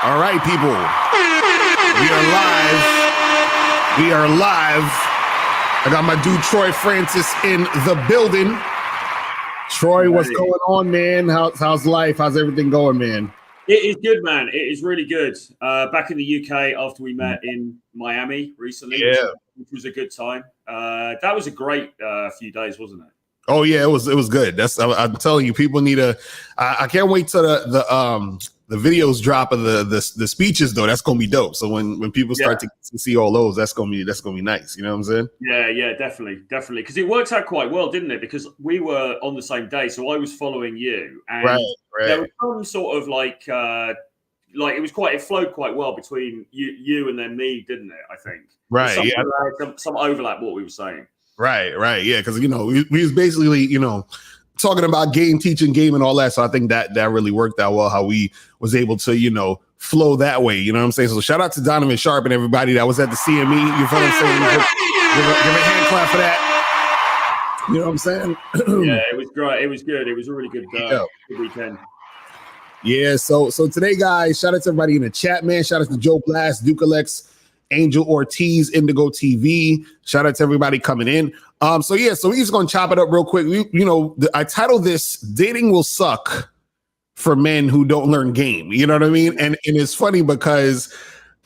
All right, people. We are live. We are live. I got my dude Troy Francis in the building. Troy, what's going on, man? How's life? How's everything going, man? It is good, man. It is really good. Back in the UK after we met in Miami recently, which was a good time. That was a great few days, wasn't it? Oh yeah, it was good. I'm telling you, people need I can't wait till the videos drop of the speeches though. That's gonna be dope. So when people start to see all those, that's gonna be nice. You know what I'm saying? Yeah, definitely. Because it worked out quite well, didn't it? Because we were on the same day, so I was following you, and there was some sort of like it flowed quite well between you and then me, didn't it? I think. Right. Some overlap what we were saying. Right. Yeah, because we was basically talking about teaching game and all that. So I think that really worked out well. How we was able to flow that way. You know what I'm saying? So shout out to Donovan Sharp and everybody that was at the CME. You feel what I'm saying? Give a hand clap for that. You know what I'm saying? Yeah, it was great. It was good. It was a really good weekend. Yeah. So today, guys, shout out to everybody in the chat, man. Shout out to Joe Blast, Duke Alex, Angel Ortiz, Indigo TV. Shout out to everybody coming in. So we're just gonna chop it up real quick. I titled this "Dating Will Suck for Men Who Don't Learn Game." You know what I mean? And it's funny because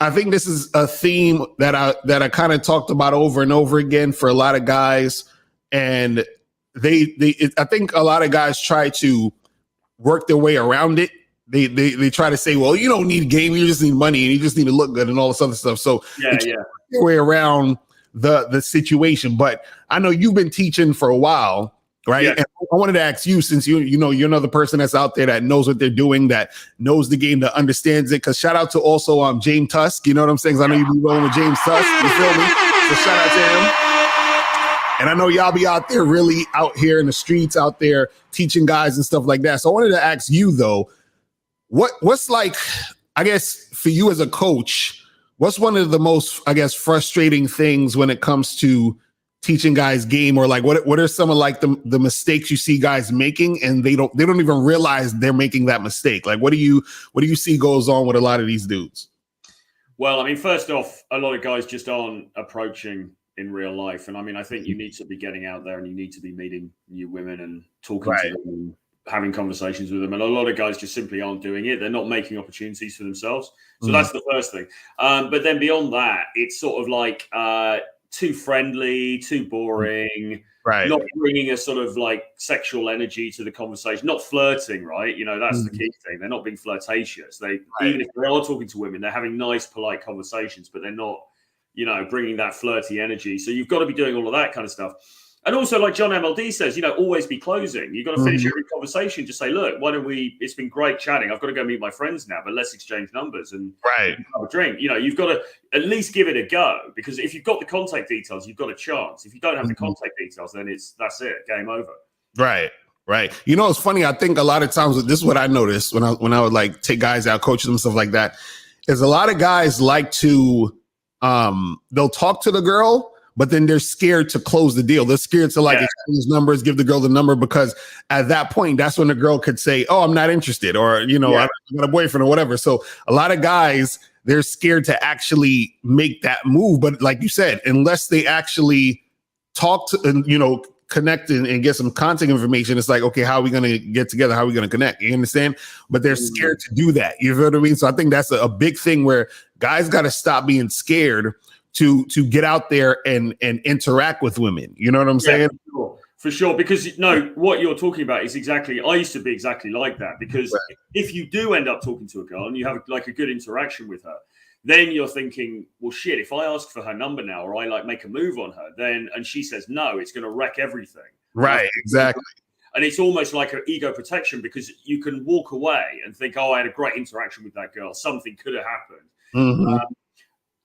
I think this is a theme that I kind of talked about over and over again for a lot of guys, and I think a lot of guys try to work their way around it. They try to say, well, you don't need game, you just need money, and you just need to look good and all this other stuff. So your way around the situation. But I know you've been teaching for a while, right? Yeah. And I wanted to ask you, since you're another person that's out there that knows what they're doing, that knows the game, that understands it. Because shout out to also James Tusk, you know what I'm saying? Because I know you be rolling with James Tusk, you feel me? So shout out to him. And I know y'all be out there really out here in the streets, out there teaching guys and stuff like that. So I wanted to ask you though, what's like, I guess for you as a coach, what's one of the most, I guess, frustrating things when it comes to teaching guys game, or like what are some of like the mistakes you see guys making and they don't even realize they're making that mistake? Like what do you see goes on with a lot of these dudes? Well, I mean, first off, a lot of guys just aren't approaching in real life. And I mean, I think you need to be getting out there and you need to be meeting new women and talking to them and having conversations with them. And a lot of guys just simply aren't doing it. They're not making opportunities for themselves. So that's the first thing. But then beyond that, it's sort of like too friendly, too boring, not bringing a sort of like sexual energy to the conversation, not flirting, right? That's the key thing. They're not being flirtatious. Even if they are talking to women, they're having nice, polite conversations, but they're not, bringing that flirty energy. So you've got to be doing all of that kind of stuff. And also, like John MLD says, always be closing. You've got to finish every conversation. Just say, look, why don't it's been great chatting. I've got to go meet my friends now, but let's exchange numbers and have a drink. You've got to at least give it a go, because if you've got the contact details, you've got a chance. If you don't have the contact details, then that's it, game over. Right. It's funny. I think a lot of times, this is what I noticed when I would like take guys out, coach them, stuff like that, is a lot of guys like to, they'll talk to the girl, but then they're scared to close the deal. They're scared to exchange numbers, give the girl the number, because at that point, that's when the girl could say, oh, I'm not interested, or, I got a boyfriend or whatever. So a lot of guys, they're scared to actually make that move. But like you said, unless they actually talk to, and, connect and get some contact information, it's like, okay, how are we going to get together? How are we going to connect? You understand? But they're scared to do that. You know what I mean? So I think that's a big thing where guys got to stop being scared to get out there and interact with women. You know what I'm saying? For sure. Because what you're talking about is exactly, I used to be exactly like that, because if you do end up talking to a girl and you have like a good interaction with her, then you're thinking, well, shit, if I ask for her number now, or I like make a move on her, and she says no, it's going to wreck everything. Right. Exactly. And it's almost like an ego protection, because you can walk away and think, oh, I had a great interaction with that girl, something could have happened.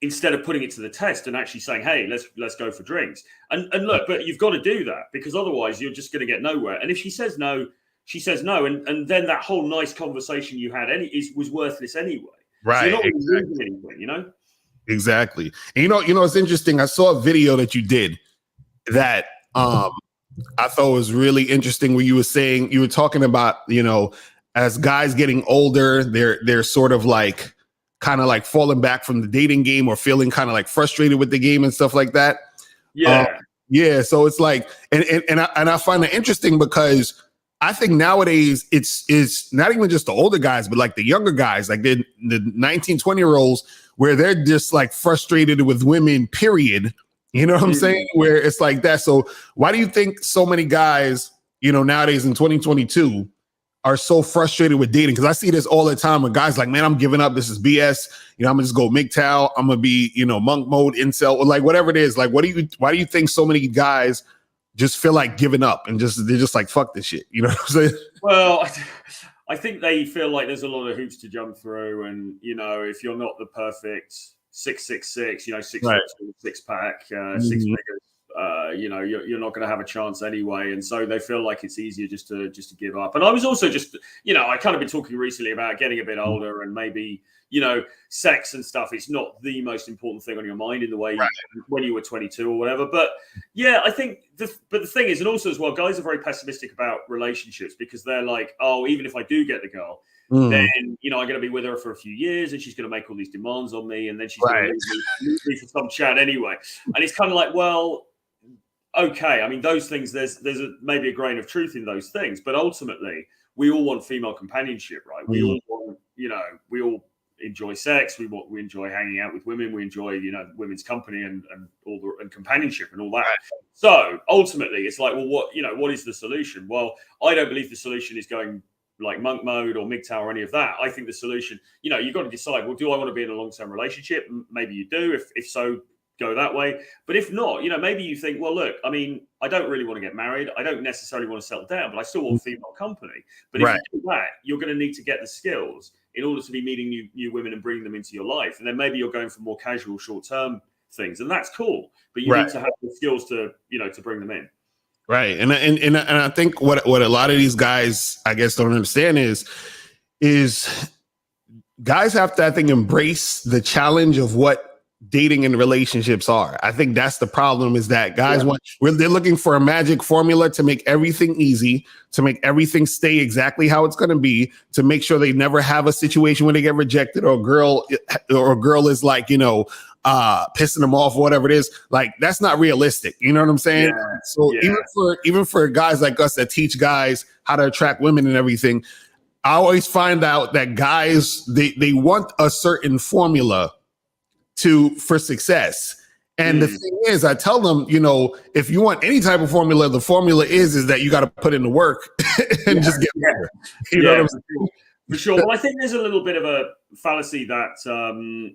Instead of putting it to the test and actually saying, hey, let's go for drinks. And look, but you've got to do that, because otherwise you're just going to get nowhere. And if she says no, she says no. And then that whole nice conversation you had was worthless anyway. Right. So you're not really losing anything, Exactly. And it's interesting. I saw a video that you did that I thought was really interesting, where you were talking about, as guys getting older, they're sort of like, kind of like falling back from the dating game or feeling kind of like frustrated with the game and stuff like that. Yeah. Yeah. So it's like, and I find that interesting because I think nowadays it's not even just the older guys, but like the younger guys, like the 19, 20-year-olds, where they're just like frustrated with women, period. You know what I'm saying? Where it's like that. So why do you think so many guys, nowadays in 2022 are so frustrated with dating? Because I see this all the time with guys like, man, I'm giving up. This is BS. I'm gonna just go MGTOW. I'm gonna be, monk mode, incel, or like whatever it is. Like, why do you think so many guys just feel like giving up and they're just like, fuck this shit? You know what I'm saying? Well, I think they feel like there's a lot of hoops to jump through. And, if you're not the perfect 666, 6 Right. foot, 6-pack, 6 figures, you're not going to have a chance anyway. And so they feel like it's easier just to give up. And I was also just, I kind of been talking recently about getting a bit older and maybe, sex and stuff. It's not the most important thing on your mind in the way when you were 22 or whatever. But yeah, I think the thing is, and also as well, guys are very pessimistic about relationships because they're like, oh, even if I do get the girl, then, I'm going to be with her for a few years and she's going to make all these demands on me. And then she's going to leave me for some chat anyway. And it's kind of like, well, okay. I mean, those things, there's maybe a grain of truth in those things, but ultimately we all want female companionship, right? We all want, we all enjoy sex. We enjoy hanging out with women. We enjoy, women's company and companionship and all that. Right. So ultimately it's like, well, what is the solution? Well, I don't believe the solution is going like monk mode or MGTOW or any of that. I think the solution, you've got to decide, well, do I want to be in a long-term relationship? Maybe you do. If so, go that way. But if not, maybe you think, well, look, I mean, I don't really want to get married. I don't necessarily want to settle down, but I still want female company. But if you do that, you're going to need to get the skills in order to be meeting new women and bringing them into your life. And then maybe you're going for more casual, short-term things. And that's cool. But you need to have the skills to, to bring them in. Right. And I think what a lot of these guys, I guess, don't understand is guys have to, I think, embrace the challenge of what dating and relationships are. I think that's the problem, is that guys they're looking for a magic formula to make everything easy, to make everything stay exactly how it's going to be, to make sure they never have a situation where they get rejected or a girl is like, pissing them off or whatever it is. Like, that's not realistic. You know what I'm saying? Yeah, so even for guys like us that teach guys how to attract women and everything, I always find out that guys, they want a certain formula for success. And the thing is, I tell them, if you want any type of formula, the formula is that you got to put in the work and just get better. You know what I'm saying? For sure. Well, I think there's a little bit of a fallacy that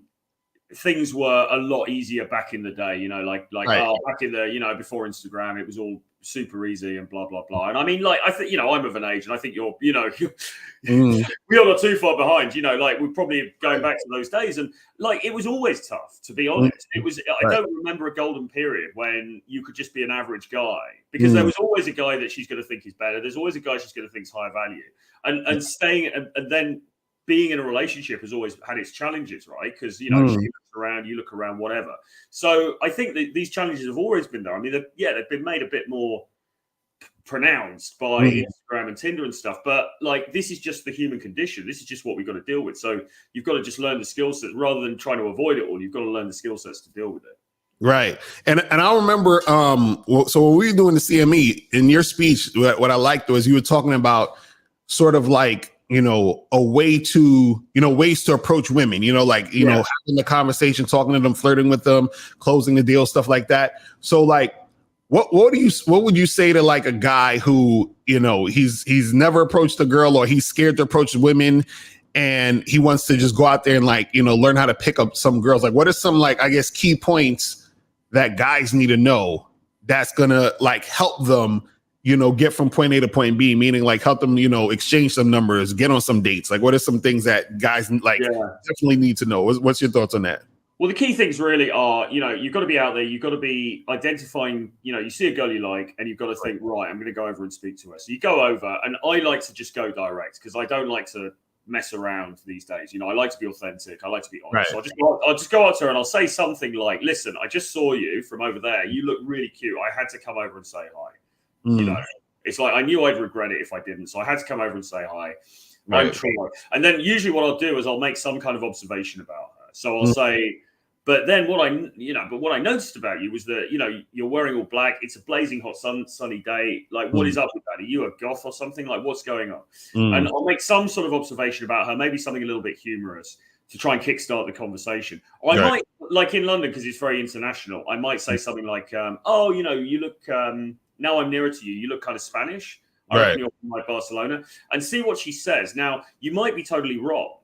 things were a lot easier back in the day, back in the, before Instagram, it was all super easy and blah, blah, blah. And I mean, like, I think, I'm of an age and I think you're we are not too far behind, like we're probably going back to those days. And like, it was always tough, to be honest. It was, I don't remember a golden period when you could just be an average guy, because there was always a guy that she's going to think is better. There's always a guy she's going to think is higher value, and staying and then being in a relationship has always had its challenges, right? Because, she looks around, you look around, whatever. So I think that these challenges have always been there. I mean, they've been made a bit more pronounced by Instagram and Tinder and stuff. But like, this is just the human condition. This is just what we've got to deal with. So you've got to just learn the skill sets rather than trying to avoid it all. You've got to learn the skill sets to deal with it. Right. And I remember, so when we were doing the CME, in your speech, what I liked was you were talking about sort of like, a way to, ways to approach women, having the conversation, talking to them, flirting with them, closing the deal, stuff like that. So like, what would you say to like a guy who, he's never approached a girl, or he's scared to approach women, and he wants to just go out there and like, learn how to pick up some girls? Like, what are some, like, I guess, key points that guys need to know that's gonna like help them, get from point A to point B, meaning like help them, exchange some numbers, get on some dates? Like, what are some things that guys definitely need to know? What's your thoughts on that? Well, the key things really are, you've got to be out there. You've got to be identifying, you see a girl you like, and you've got to think, right, I'm going to go over and speak to her. So you go over, and I like to just go direct because I don't like to mess around these days. I like to be authentic. I like to be honest. Right. So I'll just go out to her and I'll say something like, listen, I just saw you from over there. You look really cute. I had to come over and say hi. It's like, I knew I'd regret it if I didn't. So I had to come over and say hi. I'm trying. And then usually what I'll do is I'll make some kind of observation about her. So I'll say, but then what I noticed about you was that, you're wearing all black. It's a blazing hot sunny day. Like, what is up with that? Are you a goth or something? Like, what's going on? And I'll make some sort of observation about her, maybe something a little bit humorous to try and kickstart the conversation. Or I might, like in London, because it's very international, I might say something like, oh, you look, now I'm nearer to you, you look kind of Spanish. I reckon you're from like Barcelona. And see what she says. Now, you might be totally wrong.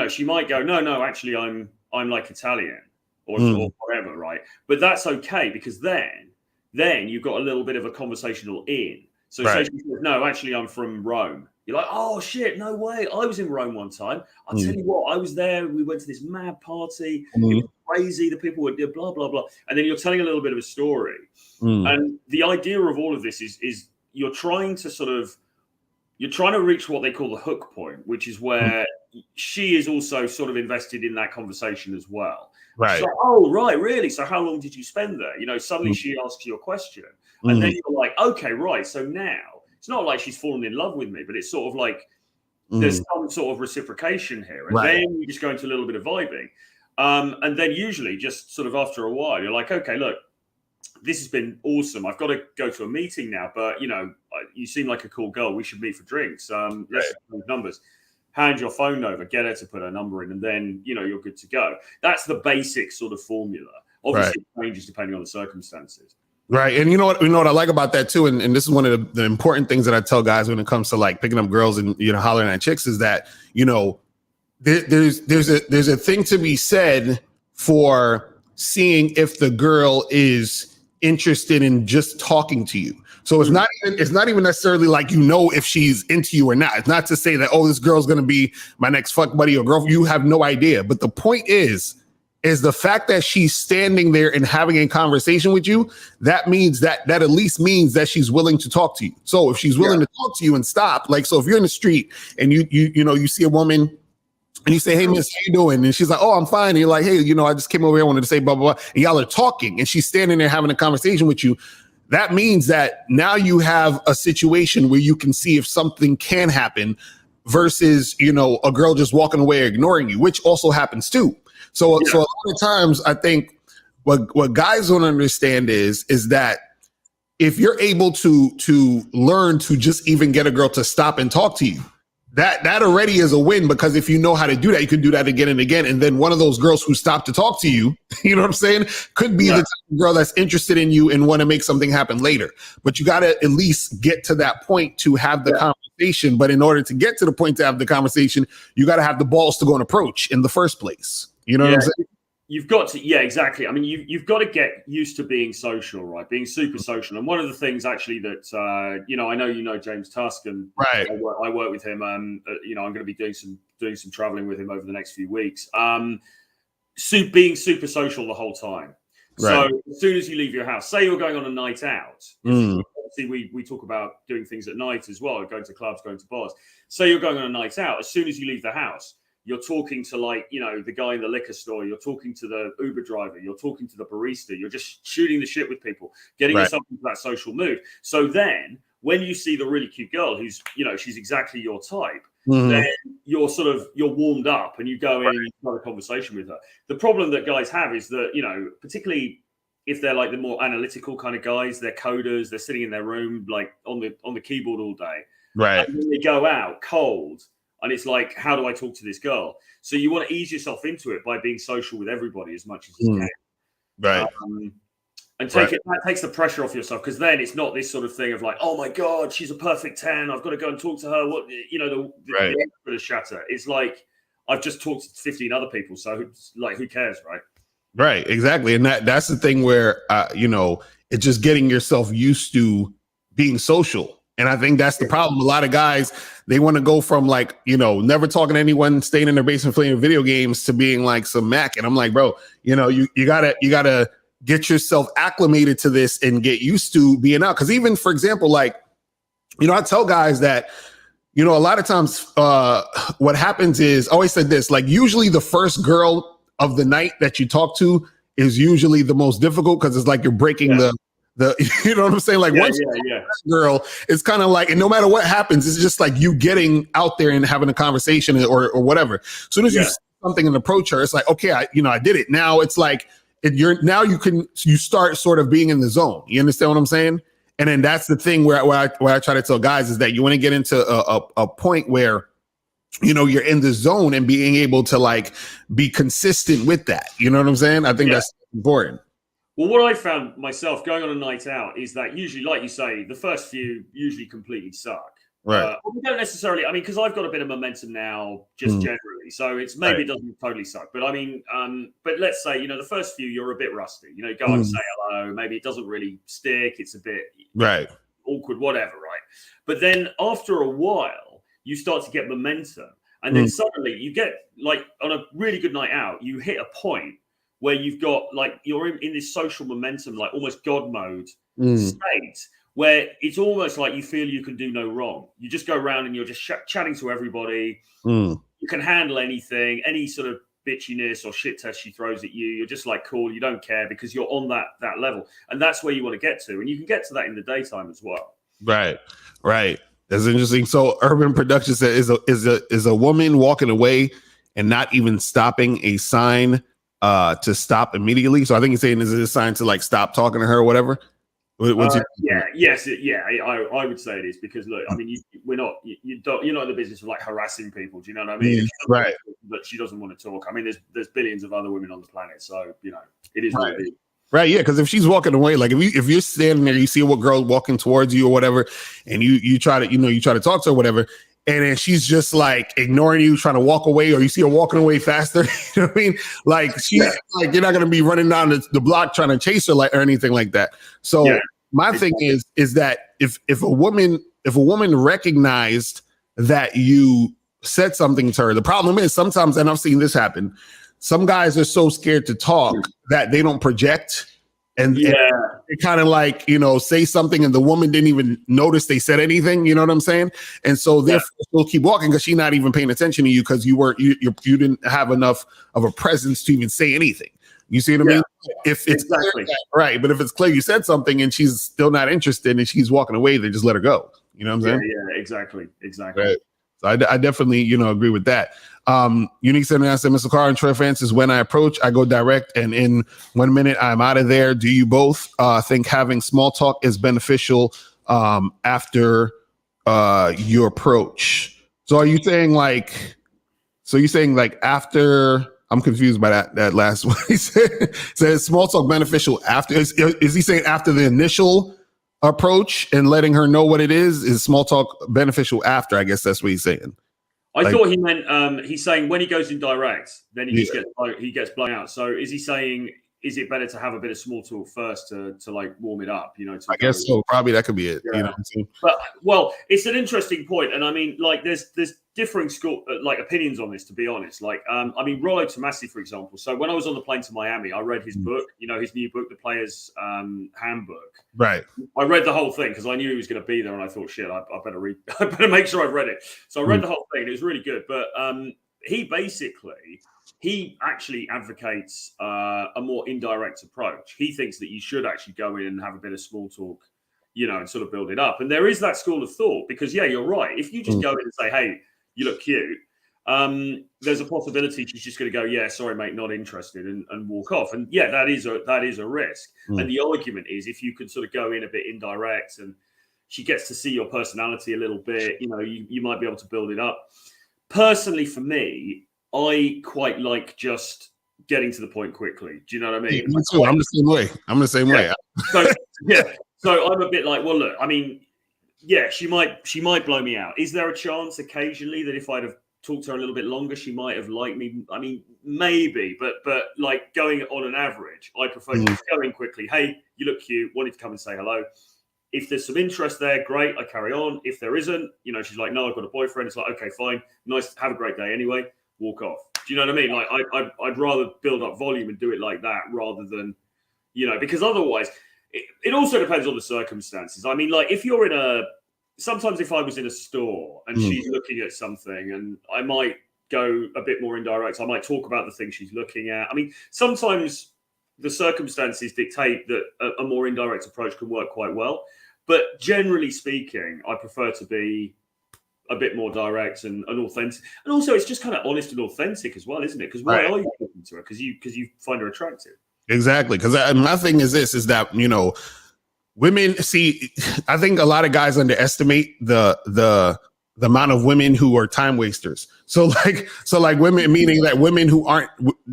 She might go, no, actually, I'm like Italian. Or whatever, right? But that's okay, because then you've got a little bit of a conversational in. So say she says, no, actually, I'm from Rome. You're like, oh shit, no way. I was in Rome one time. I'll tell you what, I was there. We went to this mad party. It was crazy. The people were blah, blah, blah. And then you're telling a little bit of a story. And the idea of all of this is you're trying to reach what they call the hook point, which is where she is also sort of invested in that conversation as well. Right. So, oh, right, really? So how long did you spend there? Suddenly she asks you a question. And then you're like, okay, right. So now it's not like she's fallen in love with me, but it's sort of like there's some sort of reciprocation here. And then you just go into a little bit of vibing. And then usually just sort of after a while, you're like, okay, look, this has been awesome. I've got to go to a meeting now, but you seem like a cool girl. We should meet for drinks. Let's exchange numbers. Hand your phone over, get her to put her number in, and then you're good to go. That's the basic sort of formula. Obviously, it changes depending on the circumstances. Right, and you know what I like about that too, and this is one of the important things that I tell guys when it comes to like picking up girls and hollering at chicks is that there's a thing to be said for seeing if the girl is interested in just talking to you. So it's not even necessarily like if she's into you or not. It's not to say that, oh, this girl's gonna be my next fuck buddy or girl. You have no idea. But the point is the fact that she's standing there and having a conversation with you, that means that at least means that she's willing to talk to you. So if she's willing to talk to you and stop, like, so if you're in the street and you see a woman and you say, hey, miss, how you doing? And she's like, oh, I'm fine. And you're like, hey, I just came over here, I wanted to say blah, blah, blah. And y'all are talking and she's standing there having a conversation with you. That means that now you have a situation where you can see if something can happen versus, a girl just walking away or ignoring you, which also happens too. So a lot of times I think what guys don't understand is that if you're able to learn to just even get a girl to stop and talk to you, that already is a win, because if you know how to do that, you can do that again and again. And then one of those girls who stopped to talk to you, you know what I'm saying, could be the type of girl that's interested in you and want to make something happen later. But you got to at least get to that point to have the conversation. But in order to get to the point to have the conversation, you got to have the balls to go and approach in the first place. You know what I'm saying? You've got to, exactly. I mean, you've got to get used to being social, right? Being super social. And one of the things actually that, I know James Tusk, and I work with him. I'm going to be doing some traveling with him over the next few weeks. Being super social the whole time. Right. So as soon as you leave your house, say you're going on a night out, obviously we talk about doing things at night as well, going to clubs, going to bars. Say you're going on a night out, as soon as you leave the house, you're talking to the guy in the liquor store. You're talking to the Uber driver. You're talking to the barista. You're just shooting the shit with people, getting yourself into that social mood. So then when you see the really cute girl who's, she's exactly your type, then you're warmed up and you go in and you start a conversation with her. The problem that guys have is that, particularly if they're like the more analytical kind of guys, they're coders, they're sitting in their room, like on the keyboard all day. Right. And then they go out cold. And it's like, how do I talk to this girl? So you want to ease yourself into it by being social with everybody as much as you can. Right. And that takes the pressure off yourself, because then it's not this sort of thing of like, oh my God, she's a perfect 10. I've got to go and talk to her. What, the shatter. It's like, I've just talked to 15 other people. So who cares, right? Right. Exactly. And that's the thing where, it's just getting yourself used to being social. And I think that's the problem. A lot of guys, they want to go from never talking to anyone, staying in their basement playing video games, to being like some Mac. And I'm like, bro, you gotta get yourself acclimated to this and get used to being out. Because even, for example, I tell guys that, a lot of times what happens is, I always said this, usually the first girl of the night that you talk to is usually the most difficult, because it's like you're breaking You know what I'm saying? Like once girl, it's kind of like, and no matter what happens, it's just like you getting out there and having a conversation or whatever. As soon as you see something and approach her, it's like, okay, I did it. Now it's like you start sort of being in the zone. You understand what I'm saying? And then that's the thing where I try to tell guys is that you want to get into a point where, you're in the zone and being able to like be consistent with that. You know what I'm saying? I think that's important. Well, what I found myself going on a night out is that usually, like you say, the first few usually completely suck. Right. We don't necessarily, because I've got a bit of momentum now, just generally. So it's maybe it doesn't totally suck. But but let's say, the first few, you're a bit rusty. Go and say hello. Maybe it doesn't really stick. It's a bit awkward, whatever, right? But then after a while, you start to get momentum. And then suddenly you get, like, on a really good night out, you hit a point where you've got, like, you're in this social momentum, like almost God mode state, where it's almost like you feel you can do no wrong. You just go around and you're just chatting to everybody. You can handle anything, any sort of bitchiness or shit test she throws at you. You're just like, cool, you don't care because you're on that level. And that's where you want to get to. And you can get to that in the daytime as well. Right. That's interesting. So Urban Productions is a woman walking away and not even stopping a sign to stop immediately. So I think he's saying, is it a sign to like stop talking to her or whatever? I would say it is because look, you're not in the business of like harassing people. Do you know what I mean? Right. But she doesn't want to talk. There's billions of other women on the planet, so it is what it is. Right, yeah, because if she's walking away, like if you're standing there, you see a girl walking towards you or whatever, and you try to talk to her or whatever, and then she's just like ignoring you, trying to walk away, or you see her walking away faster. You know what I mean? Like she's like, you're not gonna be running down the block trying to chase her or anything like that. So my thing is that if a woman recognized that you said something to her, the problem is sometimes, and I've seen this happen, some guys are so scared to talk that they don't project and they kind of like, say something and the woman didn't even notice they said anything. You know what I'm saying? And so therefore she'll keep walking because she's not even paying attention to you because you didn't have enough of a presence to even say anything. You see what I mean? If it's clear, right. But if it's clear you said something and she's still not interested and she's walking away, then just let her go. You know what I'm saying? Yeah, exactly. Right. So I definitely, agree with that. Unique 79 said, Mr. Carr and Troy Francis, when I approach, I go direct, and in 1 minute, I'm out of there. Do you both think having small talk is beneficial after your approach? So are you saying like after? I'm confused by that last one. He said, is small talk beneficial after? Is he saying after the initial approach and letting her know what it is? Is small talk beneficial after? I guess that's what he's saying. I thought he meant he's saying when he goes in direct, then he gets blown out. So is he saying, is it better to have a bit of small talk first to like warm it up? I guess so. Probably that could be it. Yeah. But it's an interesting point, and like there's differing school opinions on this. To be honest, Rollo Tomasi, for example. So when I was on the plane to Miami, I read his book. His new book, The Player's Handbook. Right. I read the whole thing because I knew he was going to be there, and I thought, shit, I better read. I better make sure I've read it. So I read the whole thing. It was really good. But he actually advocates a more indirect approach. He thinks that you should actually go in and have a bit of small talk, and sort of build it up. And there is that school of thought because, you're right. If you just go in and say, hey, you look cute, there's a possibility she's just going to go, yeah, sorry, mate, not interested, and walk off. And that is a risk. And the argument is if you could sort of go in a bit indirect and she gets to see your personality a little bit, you might be able to build it up. Personally, for me, I quite like just getting to the point quickly. Do you know what I mean? Me too. I'm the same way. So I'm a bit like, well, look, she might blow me out. Is there a chance occasionally that if I'd have talked to her a little bit longer, she might have liked me? Maybe, but like going on an average, I prefer just go in quickly. Hey, you look cute. Wanted to come and say hello. If there's some interest there, great, I carry on. If there isn't, she's like, no, I've got a boyfriend. It's like, okay, fine. Nice. Have a great day anyway. Walk off. Do you know what I mean? Like I'd rather build up volume and do it like that rather than, because otherwise it also depends on the circumstances. Like if you're sometimes if I was in a store and she's looking at something and I might go a bit more indirect, I might talk about the thing she's looking at. Sometimes the circumstances dictate that a more indirect approach can work quite well. But generally speaking, I prefer to be a bit more direct and authentic. And also, it's just kind of honest and authentic as well, isn't it? Because why are you talking to her? Because you find her attractive. Exactly. Because my thing is this, is that, women see, I think a lot of guys underestimate the amount of women who are time wasters. So like women, meaning that women who aren't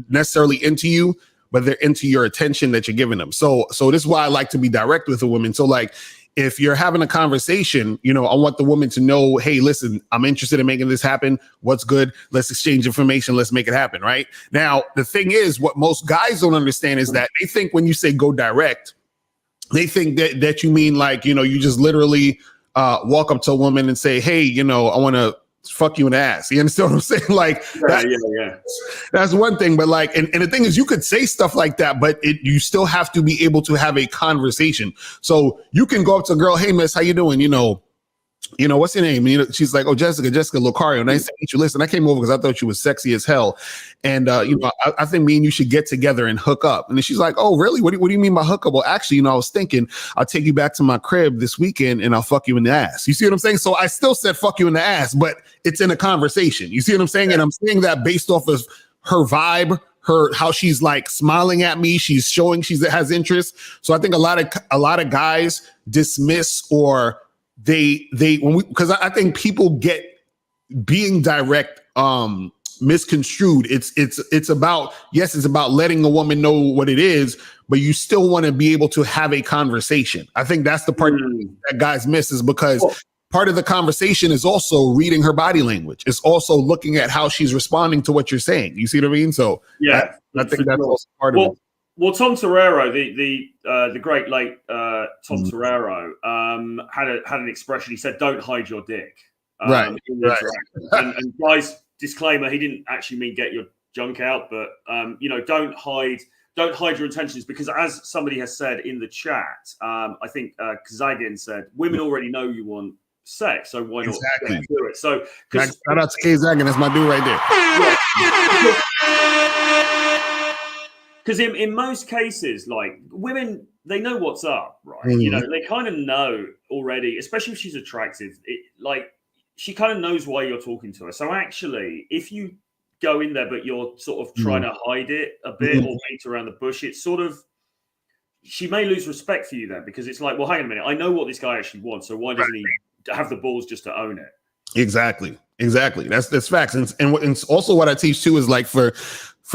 necessarily into you, but they're into your attention that you're giving them. So this is why I like to be direct with a woman. So like, if you're having a conversation, I want the woman to know, hey, listen, I'm interested in making this happen. What's good? Let's exchange information. Let's make it happen. Right now, the thing is, what most guys don't understand is that they think when you say go direct, they think that you mean like, you just literally walk up to a woman and say, hey, I want to fuck you in the ass. You understand what I'm saying? Like, that's one thing. But like, and the thing is, you could say stuff like that, but you still have to be able to have a conversation. So you can go up to a girl, hey, miss, how you doing? What's your name? She's like, oh, Jessica Locario. Nice to meet you. Listen, I came over because I thought you was sexy as hell. And, I think me and you should get together and hook up. And then she's like, oh, really? What do you mean by hook up? Well, actually, I was thinking I'll take you back to my crib this weekend and I'll fuck you in the ass. You see what I'm saying? So I still said fuck you in the ass, but it's in a conversation. You see what I'm saying? And I'm saying that based off of her vibe, how she's like smiling at me. She's showing she has interest. So I think a lot of guys dismiss or because I think people get being direct misconstrued. It's about, yes, it's about letting a woman know what it is, but you still want to be able to have a conversation. I think that's the part that guys miss, is because part of the conversation is also reading her body language. It's also looking at how she's responding to what you're saying. You see what I mean? So I think that's also part of it. Well, Tom Torero, the great late Tom Torero, had an expression. He said, "Don't hide your dick." Right. And guys, disclaimer: he didn't actually mean get your junk out, but don't hide your intentions, because as somebody has said in the chat, I think Kazagin said, women already know you want sex, so why not do it? So shout out to Kazagin, that's my dude right there. Because in most cases, like, women, they know what's up, right? Mm-hmm. They kind of know already, especially if she's attractive. She kind of knows why you're talking to her. So actually, if you go in there, but you're sort of trying to hide it a bit or beat around the bush, it's sort of, she may lose respect for you then, because it's like, well, hang on a minute, I know what this guy actually wants, so why doesn't he have the balls just to own it? Exactly. That's facts. And it's also what I teach too, is like for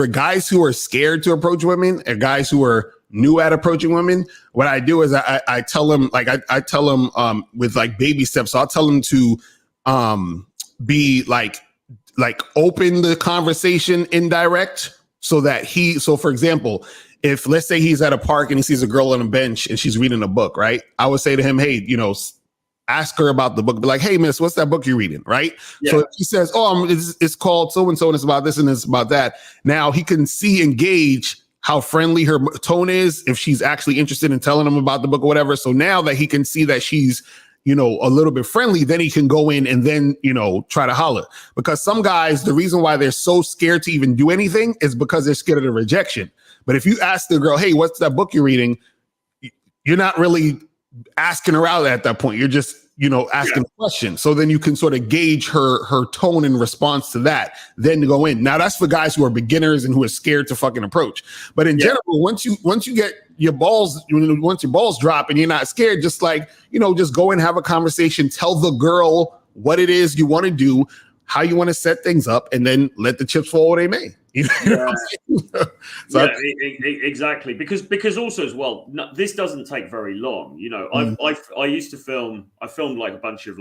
guys who are scared to approach women and guys who are new at approaching women, what I do is I tell them, like, I tell them with like baby steps. So I'll tell them to be like open the conversation indirect, so that so for example, if let's say he's at a park and he sees a girl on a bench and she's reading a book, right? I would say to him, hey, ask her about the book. Be like, hey, miss, what's that book you're reading, right? Yeah. So if he says, oh, it's called so-and-so, and it's about this and it's about that. Now he can gauge how friendly her tone is, if she's actually interested in telling him about the book or whatever. So now that he can see that she's, a little bit friendly, then he can go in and then, try to holler. Because some guys, the reason why they're so scared to even do anything is because they're scared of the rejection. But if you ask the girl, hey, what's that book you're reading? You're not really asking her out at that point. You're just, asking a question. So then you can sort of gauge her tone in response to that, then to go in. Now that's for guys who are beginners and who are scared to fucking approach. But in general, once you get your balls, once your balls drop and you're not scared, just like, just go and have a conversation, tell the girl what it is you want to do, how you want to set things up, and then let the chips fall where they may. Exactly. Because also as well, this doesn't take very long. I used to film. I filmed like a bunch of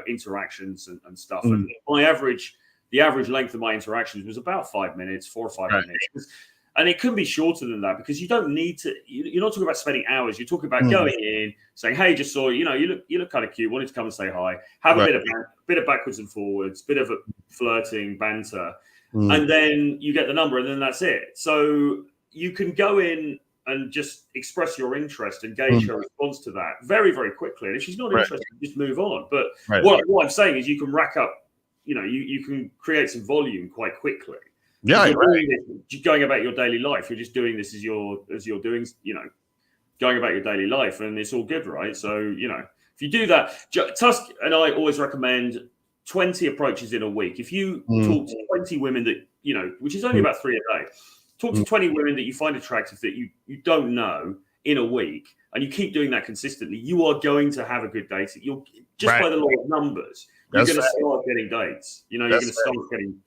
interactions and stuff. And the average length of my interactions was about 5 minutes, 4 or 5 minutes. And it can be shorter than that, because you don't need to. You're not talking about spending hours. You're talking about going in, saying, "Hey, just saw you look kind of cute. Wanted to come and say hi. Have a bit of backwards and forwards, bit of a flirting banter." And then you get the number, and then that's it. So you can go in and just express your interest and gauge her response to that very, very quickly. And if she's not interested, just move on. But what I'm saying is, you can rack up, you can create some volume quite quickly. Yeah, you're going about your daily life. You're just doing this as you're doing, going about your daily life, and it's all good, right? So, if you do that, Tusk and I always recommend 20 approaches in a week. If you talk to 20 women that, which is only about 3 a day, talk to 20 women that you find attractive that you don't know in a week, and you keep doing that consistently, you are going to have a good date. You'll just by the law of numbers, you're going to start getting dates. You're going to start getting,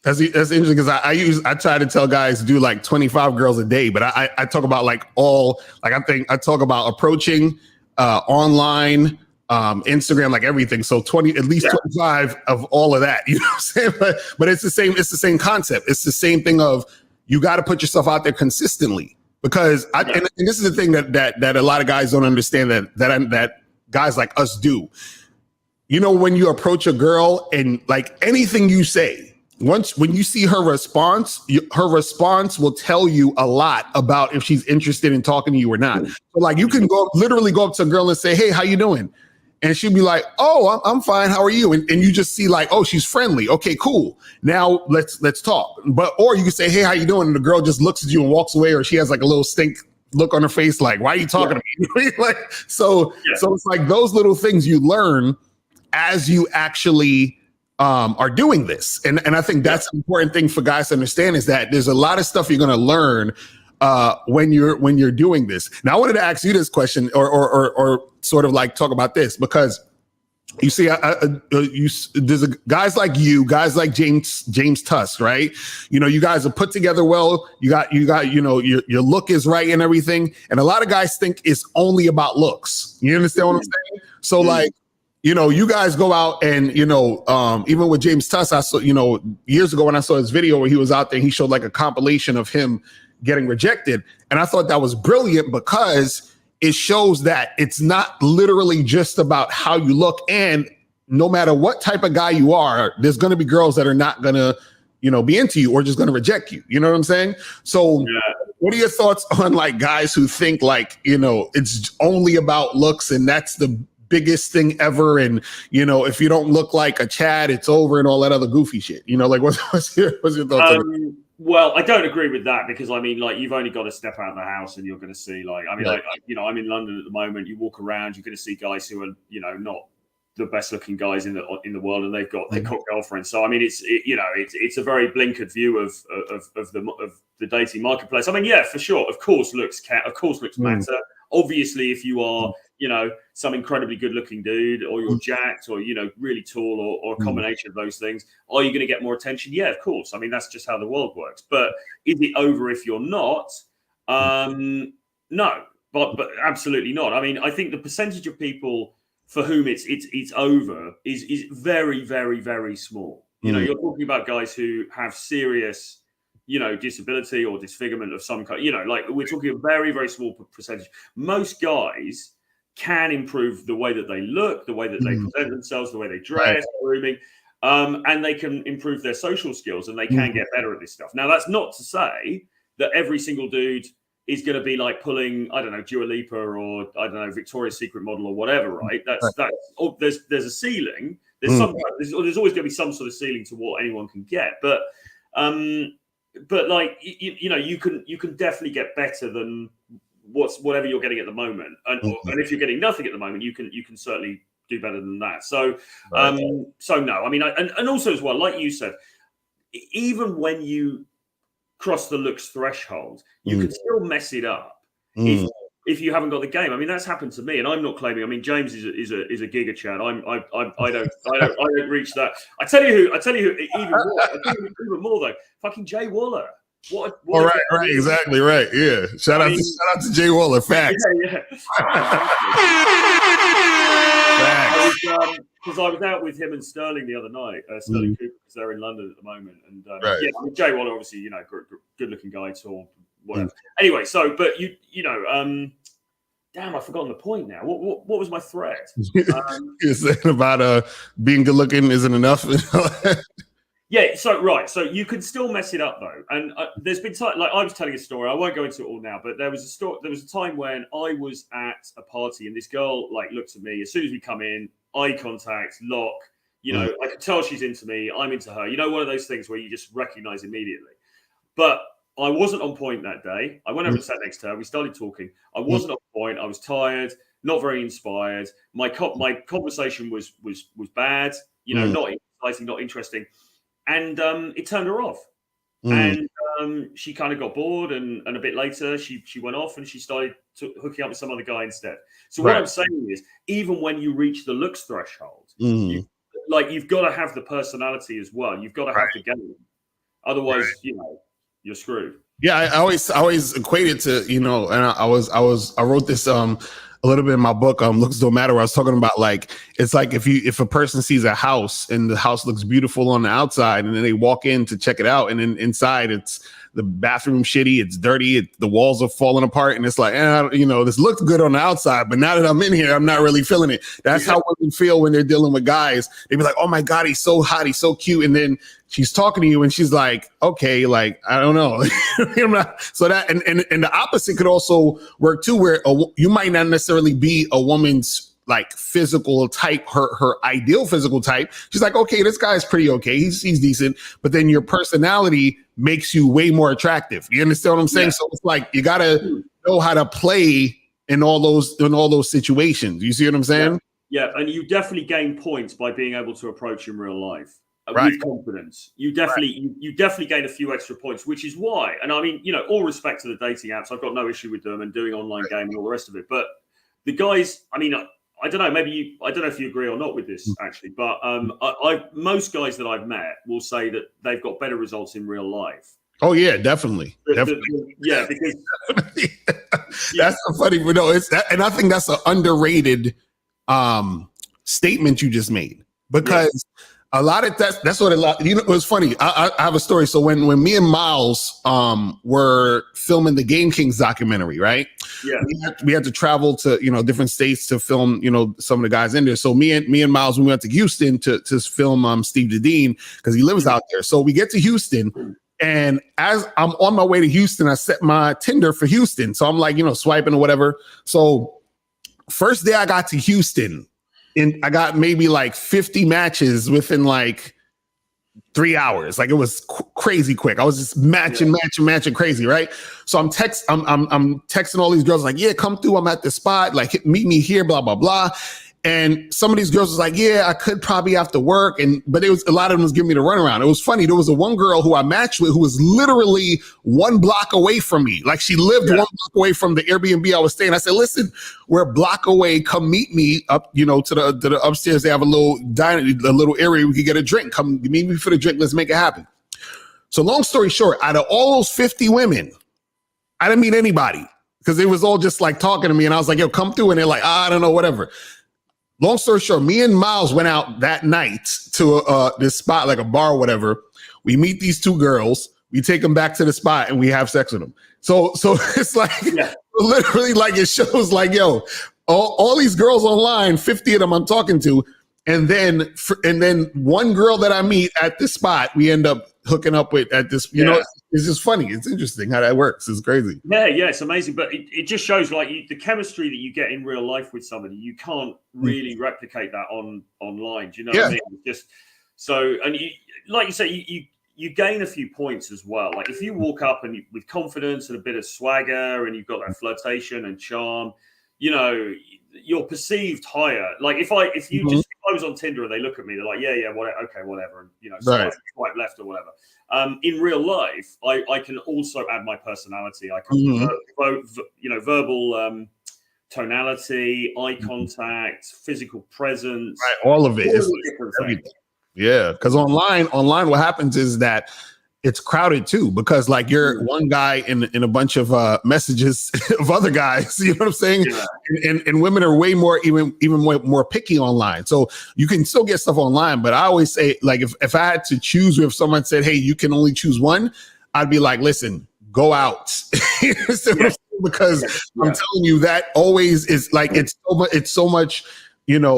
That's interesting because I try to tell guys to do like 25 girls a day, but I talk about I talk about approaching online, Instagram, like everything. So at least 25 of all of that, you know what I'm saying? But it's the same concept. It's the same thing of you got to put yourself out there consistently because and this is the thing that a lot of guys don't understand that guys like us do. When you approach a girl and like anything you say, when you see her response will tell you a lot about if she's interested in talking to you or not. So like you can literally go up to a girl and say, "Hey, how you doing?" And she'll be like, "Oh, I'm fine. How are you?" And you just see like, "Oh, she's friendly. Okay, cool. Now let's talk." Or you can say, "Hey, how you doing?" And the girl just looks at you and walks away, or she has like a little stink look on her face, like, "Why are you talking to me?" So it's like those little things you learn as you actually are doing this. And I think that's an important thing for guys to understand is that there's a lot of stuff you're going to learn when you're doing this. Now, I wanted to ask you this question or sort of like talk about this because you see, there's guys like you, guys like James Tusk, right? You guys are put together well. You got, your look is right and everything. And a lot of guys think it's only about looks. You understand what I'm saying? So like, you guys go out and, even with James Tusk, I saw, years ago when I saw his video where he was out there, he showed like a compilation of him getting rejected. And I thought that was brilliant because it shows that it's not literally just about how you look. And no matter what type of guy you are, there's going to be girls that are not going to, be into you or just going to reject you. You know what I'm saying? So what are your thoughts on like guys who think like, it's only about looks and that's the biggest thing ever, and if you don't look like a Chad, it's over, and all that other goofy shit. Like what's your thoughts on that? Well, I don't agree with that because I mean, like, you've only got to step out of the house and you're going to see, like, I mean, I'm in London at the moment. You walk around, you're going to see guys who are, not the best looking guys in the world, and they've got girlfriends. So I mean, it's a very blinkered view of the dating marketplace. I mean, yeah, for sure, of course, looks matter. Obviously, if you are, some incredibly good-looking dude, or you're jacked, or really tall, or a combination of those things, are you going to get more attention? Yeah, of course. I mean, that's just how the world works. But is it over if you're not? No, but absolutely not. I mean, I think the percentage of people for whom it's over is very, very, very small. You're talking about guys who have serious, disability or disfigurement of some kind. Like we're talking a very, very small percentage. Most guys can improve the way that they look, the way that they present themselves, the way they dress, grooming, and they can improve their social skills, and they can get better at this stuff. Now, that's not to say that every single dude is going to be like pulling, I don't know, Dua Lipa or I don't know, Victoria's Secret model or whatever, right? There's a ceiling. There's always going to be some sort of ceiling to what anyone can get, but like you can definitely get better than whatever you're getting at the moment, and if you're getting nothing at the moment, you can certainly do better than that. So so no, I mean, and also as well, like you said, even when you cross the looks threshold, you can still mess it up if you haven't got the game. I mean, that's happened to me, and I'm not claiming. I mean, James is a giga Chad. I don't reach that. I tell you who even more though. Fucking Jay Waller. What right, exactly right. Yeah. Shout out to Jay Waller. Facts. Yeah. Because I was out with him and Sterling the other night, Sterling Cooper, because they're in London at the moment, and I mean, Jay Waller, obviously, good-looking guy, tall, whatever. Anyway, so but damn, I've forgotten the point now. What was my thread? You're saying about being good-looking isn't enough. Yeah, so you can still mess it up though, and there's been time, like I was telling a story. I won't go into it all now, but there was a time when I was at a party and this girl like looked at me as soon as we come in, eye contact, lock, You know, I could tell she's into me. I'm into her. You know, one of those things where you just recognize immediately. But I wasn't on point that day. I went over and sat next to her. We started talking. I wasn't on point. I was tired, not very inspired. My conversation was bad. You know, not exciting, not interesting, and it turned her off. And she kind of got bored, and a bit later she went off and she started hooking up with some other guy instead. So what I'm saying is, even when you reach the looks threshold, you've got to have the personality as well. You've got to have the game. Otherwise, you know, you're screwed. Yeah, I always equate it to, you know, and I wrote this a little bit in my book, Looks Don't Matter, where I was talking about, like, it's like if a person sees a house and the house looks beautiful on the outside, and then they walk in to check it out, and then inside it's the bathroom shitty, it's dirty, the walls are falling apart, and it's like, you know, this looked good on the outside, but now that I'm in here, I'm not really feeling it. That's how women feel when they're dealing with guys. They be like, oh my God, he's so hot, he's so cute, and then she's talking to you and she's like, okay, like, I don't know. So that, and the opposite could also work too, where you might not necessarily be a woman's like physical type, her ideal physical type. She's like, okay, this guy's pretty okay. He's decent. But then your personality makes you way more attractive. You understand what I'm saying? Yeah. So it's like, you got to know how to play in all those situations. You see what I'm saying? Yeah. And you definitely gain points by being able to approach in real life. With confidence, you definitely gain a few extra points, which is why. And I mean, you know, all respect to the dating apps, I've got no issue with them and doing online game and all the rest of it. But the guys, I mean, I don't know. Maybe I don't know if you agree or not with this actually, but most guys that I've met will say that they've got better results in real life. Oh yeah, definitely. Because that's so funny. But no, it's that, and I think that's an underrated statement you just made, because a lot of that's what a lot, you know, it was funny. I have a story. So when me and Miles were filming the Game Kings documentary, right? Yeah. We had to travel to, you know, different states to film, you know, some of the guys in there. So me and Miles, we went to Houston to film Steve Dedeen, because he lives out there. So we get to Houston, and as I'm on my way to Houston, I set my Tinder for Houston. So I'm like, you know, swiping or whatever. So first day I got to Houston, and I got maybe like 50 matches within like 3 hours. Like, it was crazy quick. I was just matching crazy, right? So I'm texting all these girls like, yeah, come through. I'm at the spot. Like, meet me here, blah, blah, blah. And some of these girls was like, yeah, I could probably after work. But it was a lot of them was giving me the runaround. It was funny. There was a one girl who I matched with who was literally 1 block away from me. Like, she lived 1 block away from the Airbnb I was staying. I said, listen, we're a block away. Come meet me up, you know, to the upstairs. They have a little a little area we could get a drink. Come meet me for the drink. Let's make it happen. So long story short, out of all those 50 women, I didn't meet anybody, because they was all just like talking to me. And I was like, yo, come through. And they're like, I don't know, whatever. Long story short, me and Miles went out that night to this spot, like a bar or whatever. We meet these 2 girls. We take them back to the spot and we have sex with them. So it's like, literally, like, it shows like, yo, all these girls online, 50 of them I'm talking to. And then one girl that I meet at this spot, we end up hooking up with at this, you know, it's just funny. It's interesting how that works. It's crazy. Yeah, it's amazing. But it just shows, like, the chemistry that you get in real life with somebody, you can't really replicate that online. Do you know what I mean? Just so, and you, like you say, you gain a few points as well. Like, if you walk up and with confidence and a bit of swagger, and you've got that flirtation and charm, you know, you're perceived higher. Like, if I was on Tinder and they look at me, they're like, yeah, whatever, and, you know, swipe left or whatever. In real life, I can also add my personality. I can, verbal tonality, eye contact, physical presence, all of it. It's different things. Yeah, because online, what happens is that it's crowded too, because like you're one guy in a bunch of messages of other guys, you know what I'm saying? Yeah. And women are way more, even more picky online. So you can still get stuff online, but I always say, like, if I had to choose, if someone said, hey, you can only choose one, I'd be like, listen, go out. Because I'm telling you, that always is like, it's so much, you know,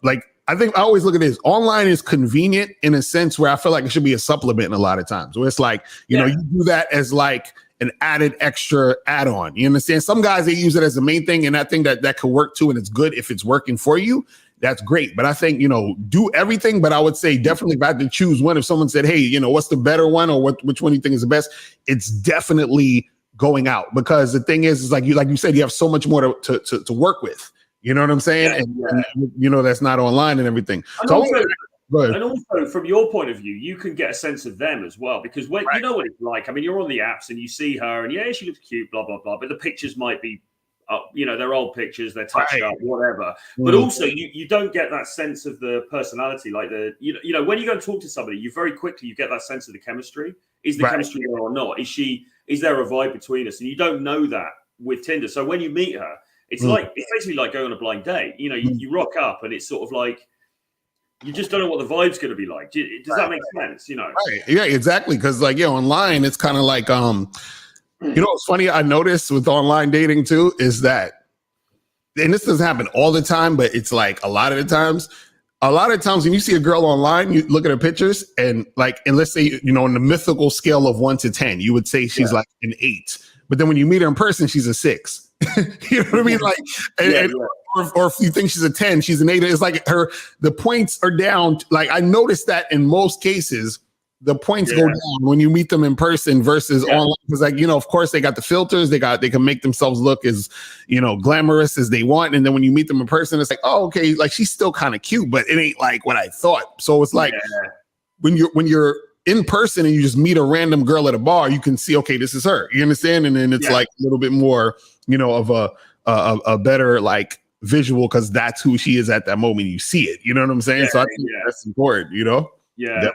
like, I think I always look at this. Online is convenient in a sense where I feel like it should be a supplement a lot of times, where it's like, you know, you do that as like an added extra add-on. You understand? Some guys, they use it as the main thing, and I think that could work too, and it's good if it's working for you. that's great. But I think, do everything. But I would say definitely if I had to choose one, if someone said, hey, what's the better one, or which one do you think is the best? It's definitely going out, because the thing is like you said, you have so much more to work with. You know what I'm saying? And that's not online and everything. And also, from your point of view, you can get a sense of them as well, because when you know what it's like. I mean, you're on the apps and you see her, and she looks cute, blah blah blah. But the pictures might be, they're old pictures, they're touched up, whatever. But also, you don't get that sense of the personality, like when you go and talk to somebody, you very quickly get that sense of the chemistry. Is the chemistry there or not? Is there a vibe between us? And you don't know that with Tinder. So when you meet her, it's basically like going on a blind date. You rock up and it's sort of like, you just don't know what the vibe's going to be like. Does that make sense? Right. Yeah, exactly. Because online, it's kind of like, what's funny I noticed with online dating too is that, and this doesn't happen all the time, but it's like a lot of times when you see a girl online, you look at her pictures and let's say, on the mythical scale of 1 to 10, you would say she's like an 8. But then when you meet her in person, she's a 6. You know what I mean? Or if you think she's a 10, she's an 8. It's like the points are down. Like I noticed that in most cases, the points go down when you meet them in person versus online. Because of course they got the filters, they can make themselves look as, glamorous as they want. And then when you meet them in person, it's like, oh, okay, like she's still kind of cute, but it ain't like what I thought. So it's like when you're in person and you just meet a random girl at a bar, you can see, okay, this is her. You understand? And then it's like a little bit more, of a better visual, because that's who she is at that moment. You see it. You know what I'm saying? So I think that's important. Yeah,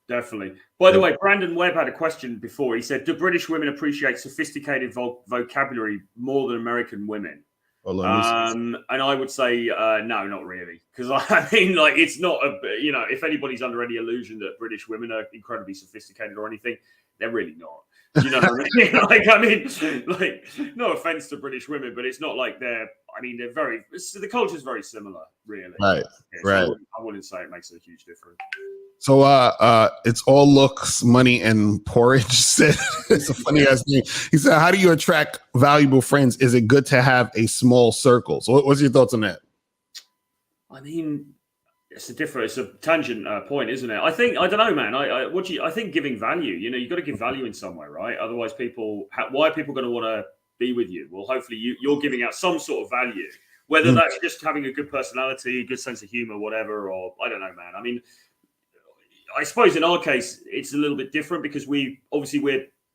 definitely. By the way, Brandon Webb had a question before. He said, "Do British women appreciate sophisticated vocabulary more than American women?" And I would say no, not really, because I mean, it's not if anybody's under any illusion that British women are incredibly sophisticated or anything, they're really not. You know what I mean? No offense to British women, but it's not like they're very. The culture is very similar, really. Right. So I wouldn't say it makes a huge difference. So it's all looks, money, and porridge. Said it's a funny ass thing. He said, "How do you attract valuable friends? Is it good to have a small circle?" So what's your thoughts on that? I mean, it's a tangent point, isn't it? I don't know, man. I think giving value. You've got to give value in some way, right? Otherwise, why are people going to want to be with you? Well, hopefully you're giving out some sort of value, whether that's just having a good personality, good sense of humor, whatever, or I don't know, man. I mean, I suppose in our case, it's a little bit different because we're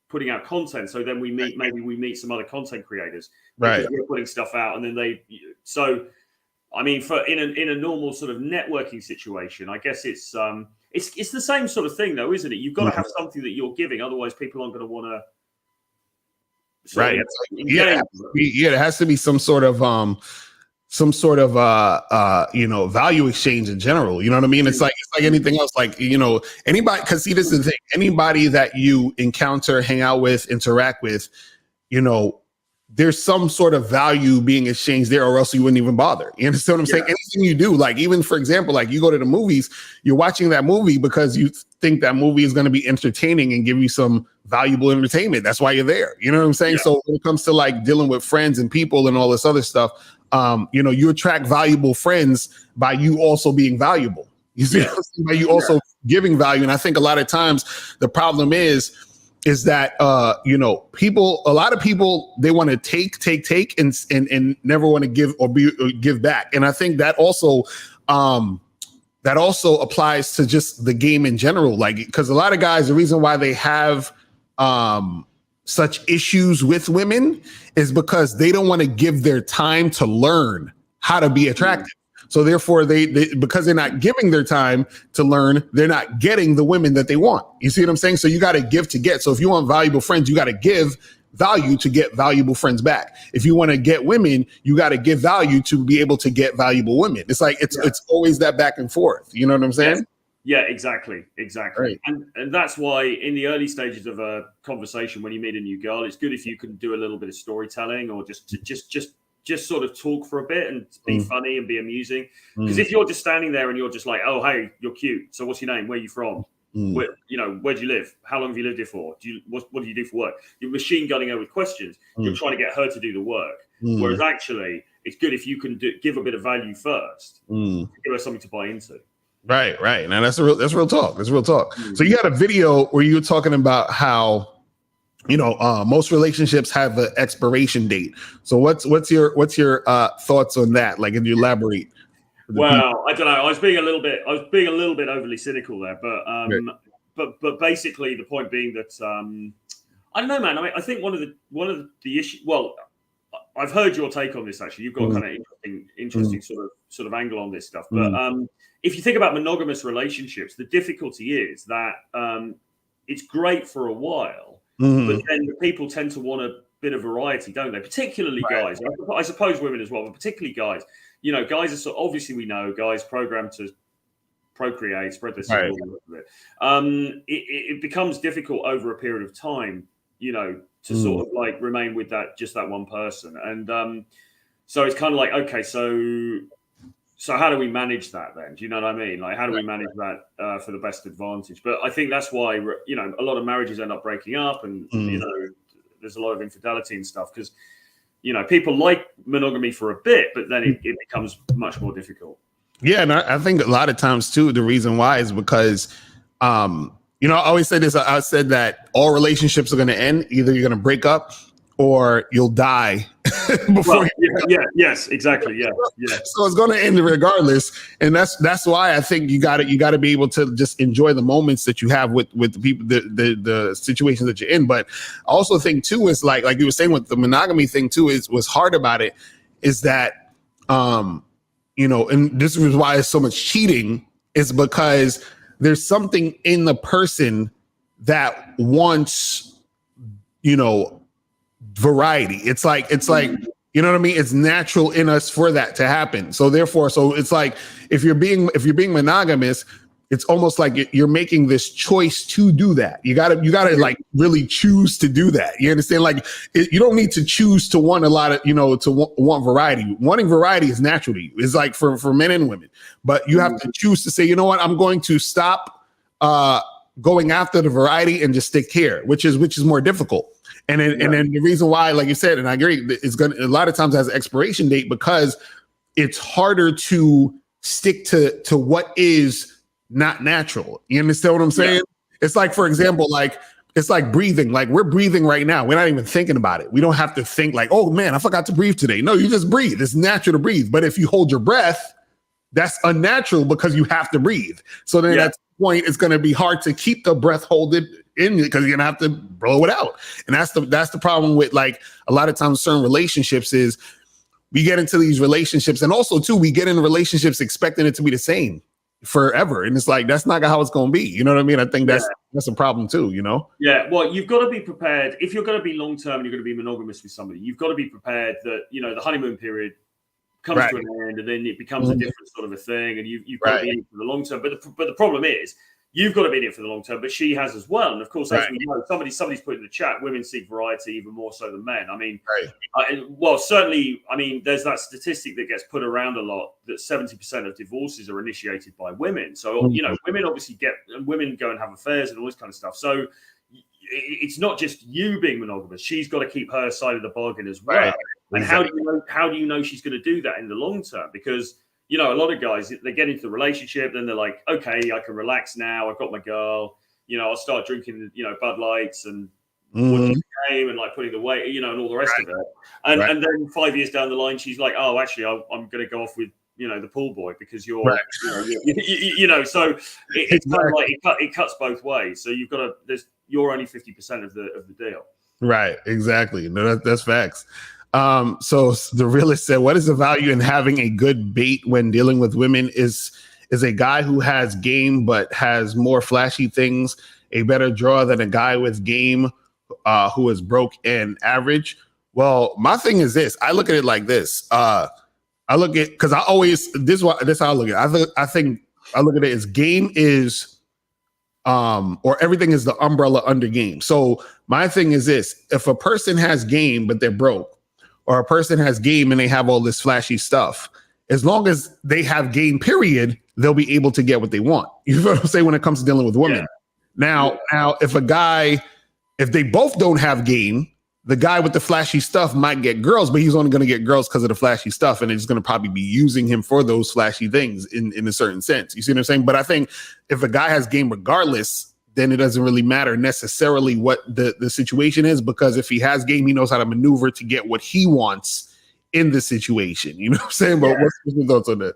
putting out content. So then we meet some other content creators, right? We're putting stuff out, and then I mean, in a normal sort of networking situation, I guess it's the same sort of thing, though, isn't it? You've got to have something that you're giving, otherwise people aren't going to want to. Right. There has to be some sort of value exchange in general. You know what I mean? It's like anything else. Anybody, because see, this is the thing. Anybody that you encounter, hang out with, interact with, there's some sort of value being exchanged there, or else you wouldn't even bother. You understand what I'm saying? Anything you do, even for example, you go to the movies, you're watching that movie because you think that movie is going to be entertaining and give you some valuable entertainment. That's why you're there. You know what I'm saying? Yeah. So when it comes to dealing with friends and people and all this other stuff, you attract valuable friends by you also being valuable. You see, by you also giving value. And I think a lot of times the problem is that a lot of people, they want to take and never want to give or give back. And I think that also applies to just the game in general. Because a lot of guys, the reason why they have such issues with women is because they don't want to give their time to learn how to be attractive. So therefore, they because they're not giving their time to learn, they're not getting the women that they want. You see what I'm saying? So you got to give to get. So if you want valuable friends, you got to give value to get valuable friends back. If you want to get women, you got to give value to be able to get valuable women. It's it's always that back and forth. You know what I'm saying? Yeah, exactly. Right. And that's why in the early stages of a conversation, when you meet a new girl, it's good if you can do a little bit of storytelling or just sort of talk for a bit and be funny and be amusing. Because if you're just standing there and you're just like, oh, hey, you're cute. So what's your name? Where are you from? Where do you live? How long have you lived here for? What do you do for work? You're machine gunning her with questions. You're trying to get her to do the work. Whereas actually, it's good if you can give a bit of value first, give her something to buy into. Right. Now that's real talk. That's real talk. So you had a video where you were talking about how, most relationships have an expiration date. So what's your thoughts on that? Like, can you elaborate? Well, I don't know. I was being a little bit overly cynical there, but basically the point being that I don't know, man. I mean, I think one of the issues. Well, I've heard your take on this. Actually, you've got kind of interesting sort of angle on this stuff. But if you think about monogamous relationships, the difficulty is that it's great for a while, but then the people tend to want a bit of variety, don't they? Particularly guys. I suppose women as well, but particularly guys. Guys are obviously, we know guys programmed to procreate, spread their seed. It becomes difficult over a period of time, to sort of like remain with just that one person. And so it's kind of like, okay, so how do we manage that then? Do you know what I mean? Like, how do we manage that for the best advantage? But I think that's why, a lot of marriages end up breaking up, and, there's a lot of infidelity and stuff because, people like monogamy for a bit, but then it becomes much more difficult. Yeah, and I think a lot of times too, the reason why is because, I always say this. I said that all relationships are going to end. Either you're going to break up or you'll die before. Yes, exactly. Yeah. So it's going to end regardless, and that's why I think you got to be able to just enjoy the moments that you have with the people, the situations that you're in. But I also think too is like you were saying with the monogamy thing too what's hard about it is that and this is why it's so much cheating is because there's something in the person that wants variety. It's like you know what I mean? It's natural in us for that to happen. So therefore, it's like if you're being monogamous, it's almost like you're making this choice to do that. You gotta like really choose to do that. You understand? Like you don't need to choose to want a lot of, to want variety. Wanting variety is natural to you. It's like for men and women, but you have to choose to say, you know what, I'm going to stop going after the variety and just stick here, which is more difficult. And then the reason why, like you said, and I agree, it's going to a lot of times has an expiration date because it's harder to stick to what is not natural. You understand what I'm saying? Yeah. It's like, for example, it's like breathing. Like we're breathing right now. We're not even thinking about it. We don't have to think like, oh man, I forgot to breathe today. No, you just breathe. It's natural to breathe. But if you hold your breath, that's unnatural because you have to breathe. So then at that point, it's going to be hard to keep the breath holded in because you're gonna have to blow it out. And that's the problem with like a lot of times certain relationships is we get into these relationships and also too we get in relationships expecting it to be the same forever, and it's like that's not how it's going to be. You know what I mean? I think that's a problem too. Yeah. Well, you've got to be prepared if you're going to be long term and you're going to be monogamous with somebody. You've got to be prepared that the honeymoon period comes to an end, and then it becomes a different sort of a thing, and you've got to be in it for the long term. But the problem is. You've got to be in it for the long term, but she has as well. And of course, as we know, somebody's put in the chat, women seek variety even more so than men. I mean, certainly, I mean, there's that statistic that gets put around a lot that 70% of divorces are initiated by women. So, women obviously women go and have affairs and all this kind of stuff. So it's not just you being monogamous. She's got to keep her side of the bargain as well. Right. And how do you know she's going to do that in the long term? Because a lot of guys, they get into the relationship, then they're like, okay, I can relax now. I've got my girl. I'll start drinking, Bud Lights and watching the game and like putting the weight, and all the rest of it. And then 5 years down the line, she's like, oh, actually, I'm going to go off with, the pool boy because you're, so it's kind of like it cuts both ways. So you're only 50% of the deal. Right. Exactly. No, that's facts. So the realist said, what is the value in having a good bait when dealing with women? Is a guy who has game but has more flashy things a better draw than a guy with game who is broke and average? Well, my thing is this. I look at it like this. I look at because I always this is how I look at it. I think I look at it as game is or everything is the umbrella under game. So my thing is this: if a person has game but they're broke, or a person has game and they have all this flashy stuff, as long as they have game, period, they'll be able to get what they want. You know what I'm saying when it comes to dealing with women. Yeah. Now, if they both don't have game, the guy with the flashy stuff might get girls, but he's only going to get girls because of the flashy stuff, and it's going to probably be using him for those flashy things in a certain sense. You see what I'm saying? But I think if a guy has game regardless, then it doesn't really matter necessarily what the situation is, because if he has game, he knows how to maneuver to get what he wants in the situation. You know what I'm saying? But what's your thoughts on that?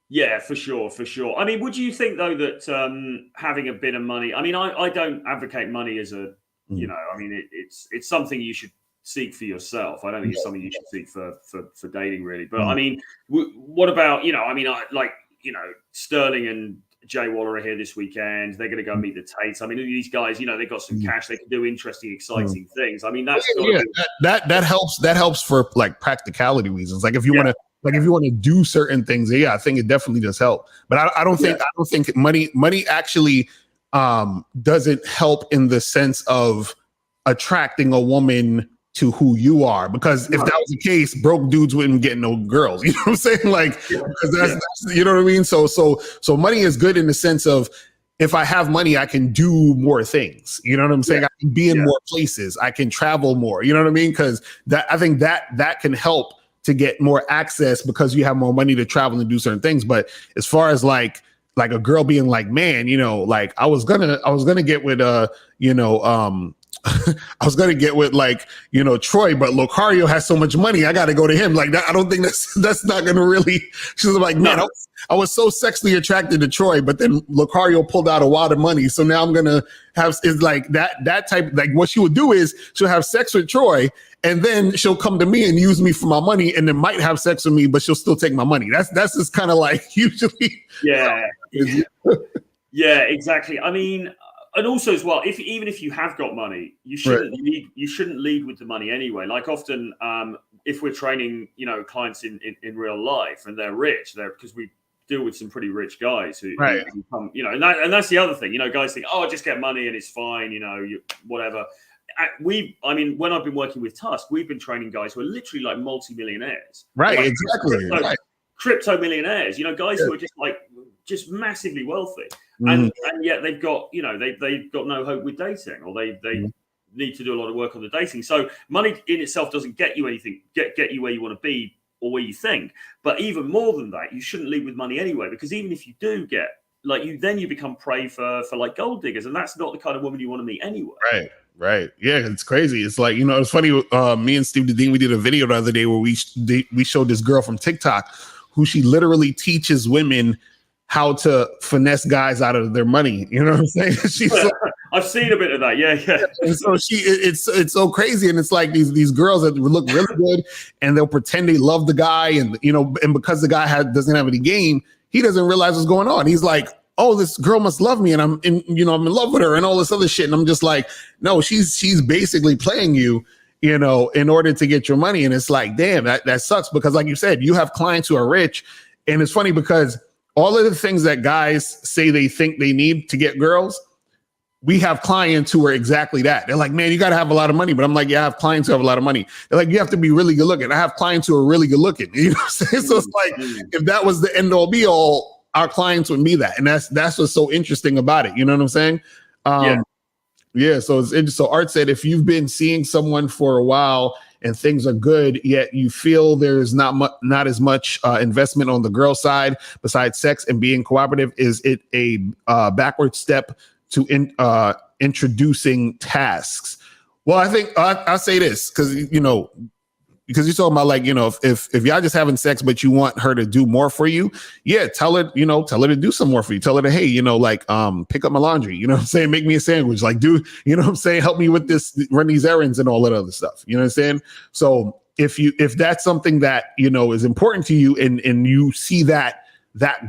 Yeah, for sure. I mean, would you think though that having a bit of money? I mean, I don't advocate money as a, you know, I mean, it's something you should seek for yourself. I don't think it's something you should seek for dating, really. But I mean, what about, you know, I mean, Sterling and Jay Waller are here this weekend. They're going to go meet the Tates. I mean, these guys, you know, they've got some cash. They can do interesting, exciting things. I mean, that's that helps. That helps for like practicality reasons. Like if you want to. Like if you want to do certain things, I think it definitely does help. But I don't think money actually doesn't help in the sense of attracting a woman to who you are. Because if that was the case, broke dudes wouldn't get no girls. You know what I'm saying? Like, because that's you know what I mean. So money is good in the sense of, if I have money, I can do more things. You know what I'm saying? I can be in more places. I can travel more. You know what I mean? Because I think that can help to get more access because you have more money to travel and do certain things. But as far as like a girl being like, man, you know, like I was gonna get with I was gonna get with like, you know, Troy, but Locario has so much money, I gotta go to him. Like that, I don't think that's not gonna really. She's like, man, I was so sexually attracted to Troy, but then Locario pulled out a wad of money, so now I'm gonna have is like that type. Like what she would do is she'll have sex with Troy, and then she'll come to me and use me for my money, and then might have sex with me, but she'll still take my money. That's just kind of like usually. Yeah, exactly. I mean. And also as well, even if you have got money, you shouldn't lead with the money anyway. Like often, if we're training, you know, clients in real life and they're rich, because we deal with some pretty rich guys who come, you know, and that's the other thing, you know, guys think, oh, just get money and it's fine, you know, whatever. I mean, when I've been working with Tusk, we've been training guys who are literally like multi-millionaires. Right, like exactly. Crypto millionaires, you know, guys who are just massively wealthy. And yet they've got, you know, they've got no hope with dating, or they need to do a lot of work on the dating. So money in itself doesn't get you anything, get you where you want to be or where you think. But even more than that, you shouldn't lead with money anyway, because even if you do get like you become prey for like gold diggers, and that's not the kind of woman you want to meet anyway. Right. Yeah, it's crazy. It's like, you know, it's funny. Me and Steve Dean, we did a video the other day where we showed this girl from TikTok who she literally teaches women how to finesse guys out of their money. You know what I'm saying? She's I've seen a bit of that. Yeah. And so it's so crazy. And it's like these girls that look really good and they'll pretend they love the guy. And, you know, and because the guy doesn't have any game, he doesn't realize what's going on. He's like, oh, this girl must love me and I'm in love with her and all this other shit. And I'm just like, no, she's basically playing you, you know, in order to get your money. And it's like, damn, that sucks, because like you said, you have clients who are rich. And it's funny because all of the things that guys say they think they need to get girls, we have clients who are exactly that. They're like, man, you got to have a lot of money. But I'm like, yeah, I have clients who have a lot of money. They're like, you have to be really good looking. I have clients who are really good looking. You know what I'm saying? So it's like, if that was the end all be all, our clients would be that. And that's what's so interesting about it. You know what I'm saying? Yeah. So so Art said, if you've been seeing someone for a while and things are good, yet you feel there's not as much investment on the girl side besides sex and being cooperative, is it a backward step to introducing tasks? Well, I think I'll say this, because you're talking about, like, you know, if y'all just having sex but you want her to do more for you, yeah, tell her to do some more for you. Tell her to, hey, you know, like pick up my laundry, you know what I'm saying, make me a sandwich, like do, you know what I'm saying, help me with this, run these errands and all that other stuff, you know what I'm saying? So if that's something that, you know, is important to you, and you see that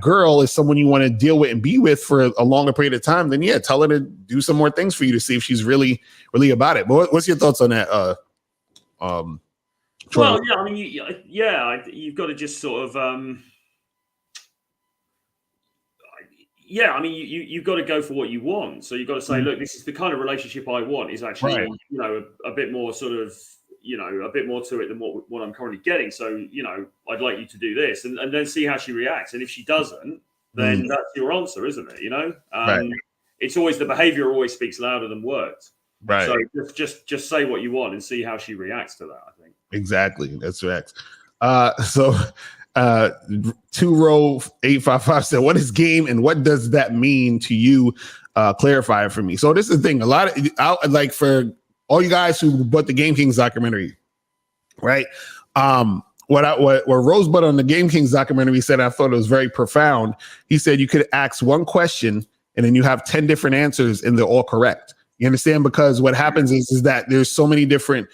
girl is someone you want to deal with and be with for a longer period of time, then yeah, tell her to do some more things for you to see if she's really about it. But what's your thoughts on that? Well, yeah, I mean, you've got to just sort of, I mean, you've got to go for what you want. So you've got to say, look, this is the kind of relationship I want, is actually, you know, a bit more sort of, you know, a bit more to it than what I'm currently getting. So, you know, I'd like you to do this, and then see how she reacts. And if she doesn't, then that's your answer, isn't it? You know, it's always the behavior always speaks louder than words. Right. So just say what you want and see how she reacts to that, I think. Exactly. That's right. So 2row855 said, what is game and what does that mean to you? Clarify it for me. So this is the thing. A lot of like for all you guys who bought the Game Kings documentary, right? What Rosebud on the Game Kings documentary said, I thought it was very profound. He said you could ask one question and then you have 10 different answers and they're all correct. You understand? Because what happens is that there's so many different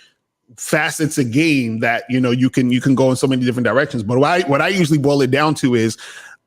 facets of game that you can go in so many different directions. But what I usually boil it down to is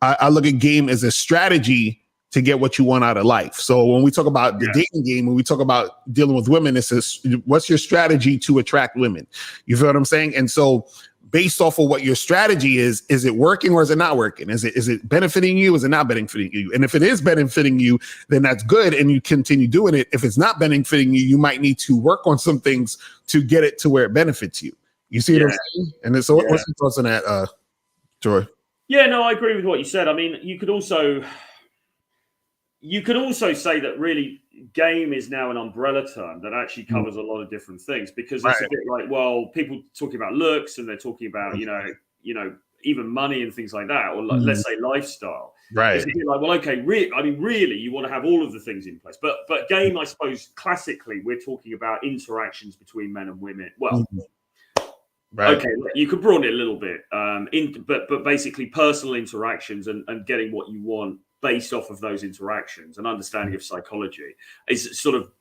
I look at game as a strategy to get what you want out of life. So when we talk about the dating game, when we talk about dealing with women, it's what's your strategy to attract women? You feel what I'm saying? And so based off of what your strategy is it working or is it not working? Is it benefiting you? Is it not benefiting you? And if it is benefiting you, then that's good. And you continue doing it. If it's not benefiting you, you might need to work on some things to get it to where it benefits you. You see what I'm saying? And so what's your thoughts on that, Troy? Yeah, no, I agree with what you said. I mean, you could also say that really game is now an umbrella term that actually covers a lot of different things, because it's a bit like, well, people talking about looks and they're talking about, even money and things like that, or let's say lifestyle. Right. It's a bit like, well, okay, really, you want to have all of the things in place. But game, I suppose, classically, we're talking about interactions between men and women. Well, okay, you could broaden it a little bit, but basically personal interactions and getting what you want based off of those interactions and understanding of psychology is sort of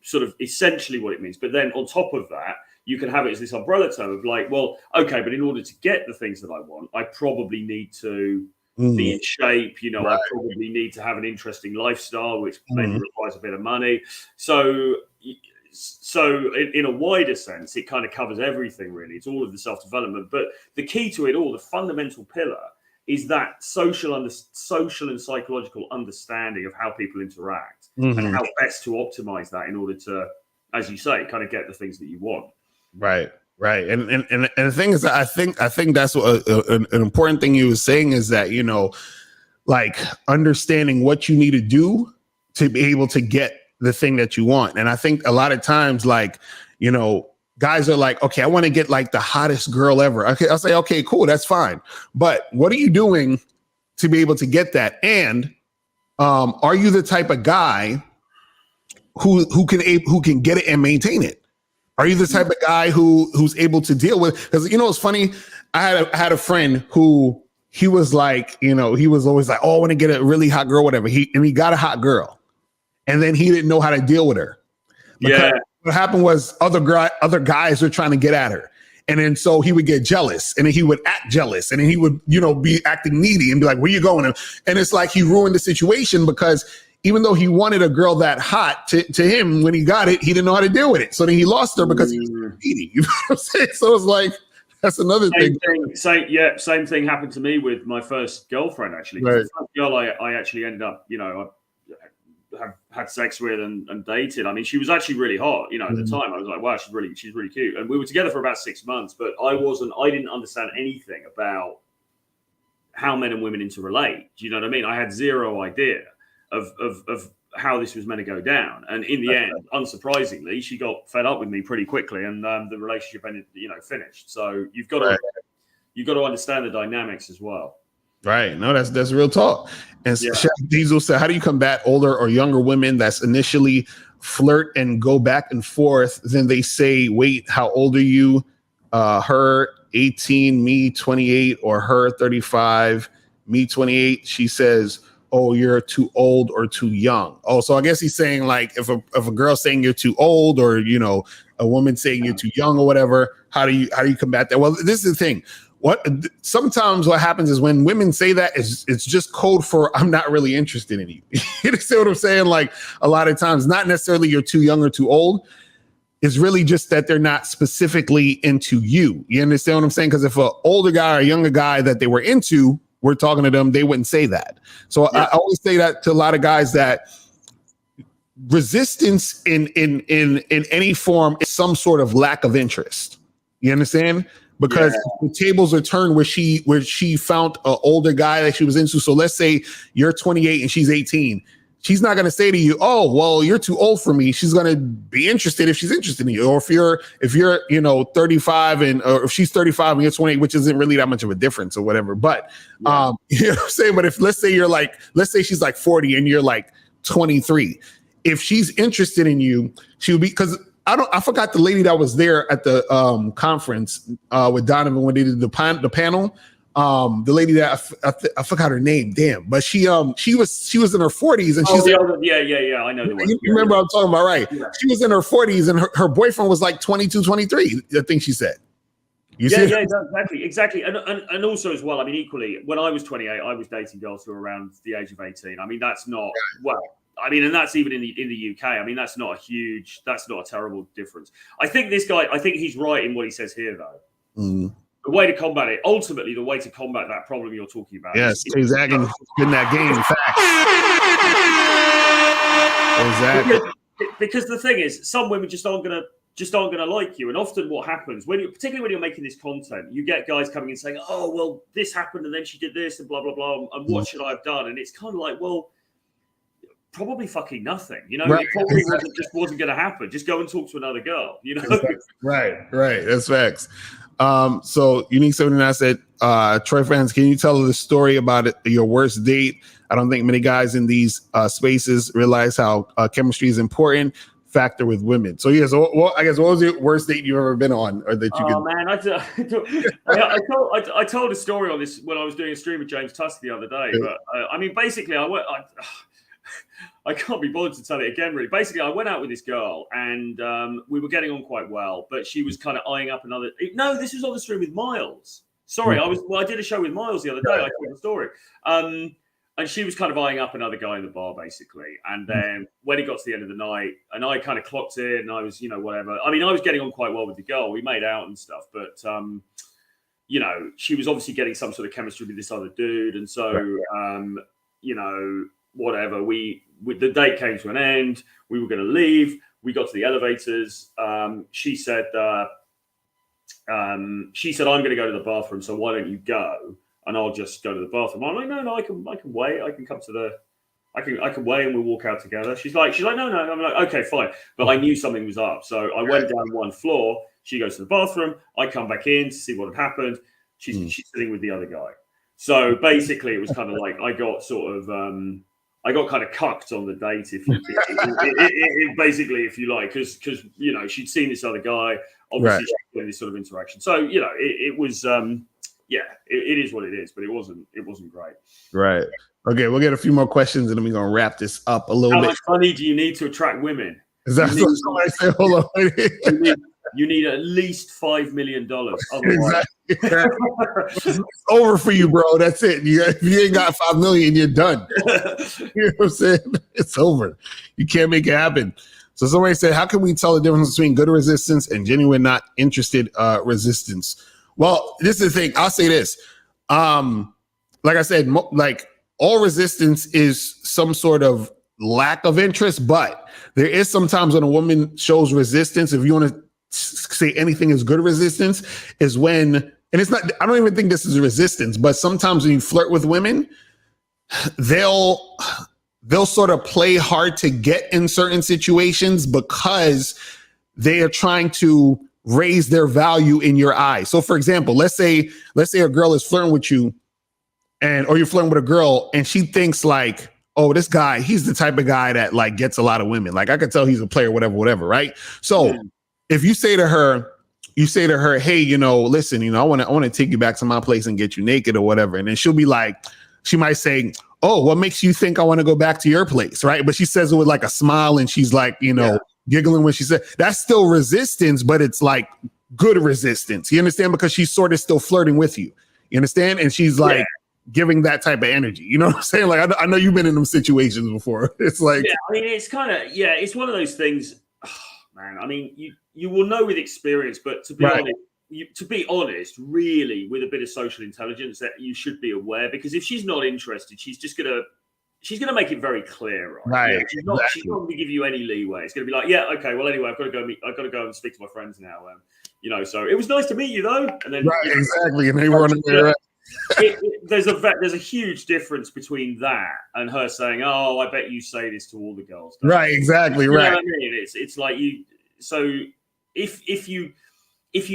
essentially what it means. But then on top of that, you can have it as this umbrella term of like, well, okay, but in order to get the things that I want, I probably need to be in shape. I probably need to have an interesting lifestyle, which maybe requires a bit of money. So in a wider sense, it kind of covers everything, really. It's all of the self-development. But the key to it all, the fundamental pillar, is that social and psychological understanding of how people interact and how best to optimize that in order to, as you say, kind of get the things that you want. Right. And the thing is, I think that's what an important thing you were saying is that, like understanding what you need to do to be able to get the thing that you want. And I think a lot of times, like, guys are like, okay, I want to get like the hottest girl ever. Okay, I'll say, okay, cool, that's fine. But what are you doing to be able to get that? And are you the type of guy who can get it and maintain it? Are you the type of guy who's able to deal with? Because it's funny. I had a friend who he was like, he was always like, oh, I want to get a really hot girl, whatever. He got a hot girl, and then he didn't know how to deal with her. Because what happened was other guys were trying to get at her. And then so he would get jealous, and then he would act jealous, and then he would, be acting needy and be like, where you going? And it's like he ruined the situation, because even though he wanted a girl that hot, to him, when he got it, he didn't know how to deal with it. So then he lost her because he was needy. You know what I'm saying? So it's like, that's another thing. Same thing happened to me with my first girlfriend, actually. Right. The first girl I actually ended up, have had sex with and dated. I mean, she was actually really hot, at the time. I was like, wow, she's really cute. And we were together for about 6 months, but I didn't understand anything about how men and women interrelate. Do you know what I mean? I had zero idea of how this was meant to go down. And in the end, unsurprisingly, she got fed up with me pretty quickly, and the relationship ended, finished. So you've got to understand the dynamics as well. Right. No, that's real talk. And Chef Diesel said, how do you combat older or younger women that's initially flirt and go back and forth? Then they say, wait, how old are you? Her 18, me 28, or her 35, me 28. She says, oh, you're too old or too young. Oh, so I guess he's saying, like, if a girl's saying you're too old, or, a woman saying you're too young or whatever, how do you combat that? Well, this is the thing. Sometimes what happens is when women say that, it's just code for I'm not really interested in you. You see what I'm saying? Like, a lot of times, not necessarily you're too young or too old. It's really just that they're not specifically into you. You understand what I'm saying? Because if an older guy or a younger guy that they were into, we're talking to them, they wouldn't say that. So I always say that to a lot of guys, that resistance in any form is some sort of lack of interest. You understand? Because the tables are turned where she found an older guy that she was into. So let's say you're 28 and she's 18. she's not going to say to you, "Oh, well, you're too old for me." She's going to be interested if she's interested in you, or if you're 35 or if she's 35 and you're 28, which isn't really that much of a difference or whatever. But you know what I'm saying. But if let's say she's like 40 and you're like 23, if she's interested in you, she'll be, because I forgot the lady that was there at the conference with Donovan when they did the panel. The lady that I forgot her name, damn, but she was in her 40s and she's yeah, I know the one. You remember I'm talking about, right? Yeah. She was in her 40s and her boyfriend was like 22, 23, I think she said. Exactly. And also as well, I mean, equally, when I was 28, I was dating girls who were around the age of 18. I mean, that's not I mean, and that's even in the UK. I mean, that's not a terrible difference. I think he's right in what he says here, though. Mm. The way to combat it, ultimately, the way to combat that problem you're talking about. Yes, exactly. In that game, facts. Exactly. Because the thing is, some women just aren't gonna like you, and often what happens particularly when you're making this content, you get guys coming and saying, "Oh, well, this happened, and then she did this, and blah blah blah, and what should I have done?" And it's kind of like, well, probably fucking nothing. You know, it probably wasn't going to happen. Just go and talk to another girl. You know, right. That's facts. So Unique 79 said, Troy fans, can you tell the story about your worst date? I don't think many guys in these spaces realize how chemistry is important factor with women. So yeah, so I guess what was your worst date you've ever been on, or that you? Man, I told a story on this when I was doing a stream with James Tusk the other day. But I mean, basically, I can't be bothered to tell it again, really. Basically, I went out with this girl and we were getting on quite well, but she was kind of eyeing up another. No, this was on the stream with Miles. Sorry, I did a show with Miles the other day. I told the story. And she was kind of eyeing up another guy in the bar, basically. And then when it got to the end of the night, and I kind of clocked in, and I was, whatever. I mean, I was getting on quite well with the girl. We made out and stuff, but she was obviously getting some sort of chemistry with this other dude, and so whatever. The date came to an end. We were going to leave. We got to the elevators. She said, I'm going to go to the bathroom. So why don't you go? And I'll just go to the bathroom. I'm like, no, I can wait. I can come to I can wait and we'll walk out together. She's like, no. I'm like, okay, fine. But I knew something was up. So I went down one floor. She goes to the bathroom. I come back in to see what had happened. She's sitting with the other guy. So basically it was kind of like I got kind of cucked on the date, if you like, because she'd seen this other guy, obviously she had this sort of interaction. So it was it is what it is, but it wasn't great. Right. Okay, we'll get a few more questions and then we're gonna wrap this up a little bit. How much money do you need to attract women? Is that what somebody said? Hold on. You need at least $5 million. Exactly. It's over for you, bro. That's it. If you ain't got 5 million, you're done. You know what I'm saying? It's over. You can't make it happen. So somebody said, how can we tell the difference between good resistance and genuine not interested resistance? Well, this is the thing. I'll say this. Like I said, like all resistance is some sort of lack of interest, but there is sometimes when a woman shows resistance, if you want to say anything is good resistance, is when, and it's not, I don't even think this is resistance, but sometimes when you flirt with women, they'll sort of play hard to get in certain situations because they are trying to raise their value in your eyes. So for example, let's say a girl is flirting with you or you're flirting with a girl and she thinks like, oh, this guy, he's the type of guy that like gets a lot of women. Like I could tell he's a player, whatever. Right. So if you say to her, hey, listen, I want to take you back to my place and get you naked or whatever. And then she'll be like, she might say, oh, what makes you think I want to go back to your place? Right. But she says it with like a smile and she's like, giggling when she said that's still resistance, but it's like good resistance. You understand? Because she's sort of still flirting with you. You understand? And she's like giving that type of energy. You know what I'm saying? Like, I know you've been in them situations before. It's like, I mean, it's kind of, it's one of those things, man. I mean, you will know with experience, but to be honest, really, with a bit of social intelligence, that you should be aware, because if she's not interested, she's gonna make it very clear, right? She's not going to give you any leeway. It's gonna be like, okay, well, anyway, I've got to go and speak to my friends now. So it was nice to meet you, though. And then exactly, and they were on there. there's a huge difference between that and her saying, "Oh, I bet you say this to all the girls." Right, exactly, you right. know what I mean? It's like you. So if you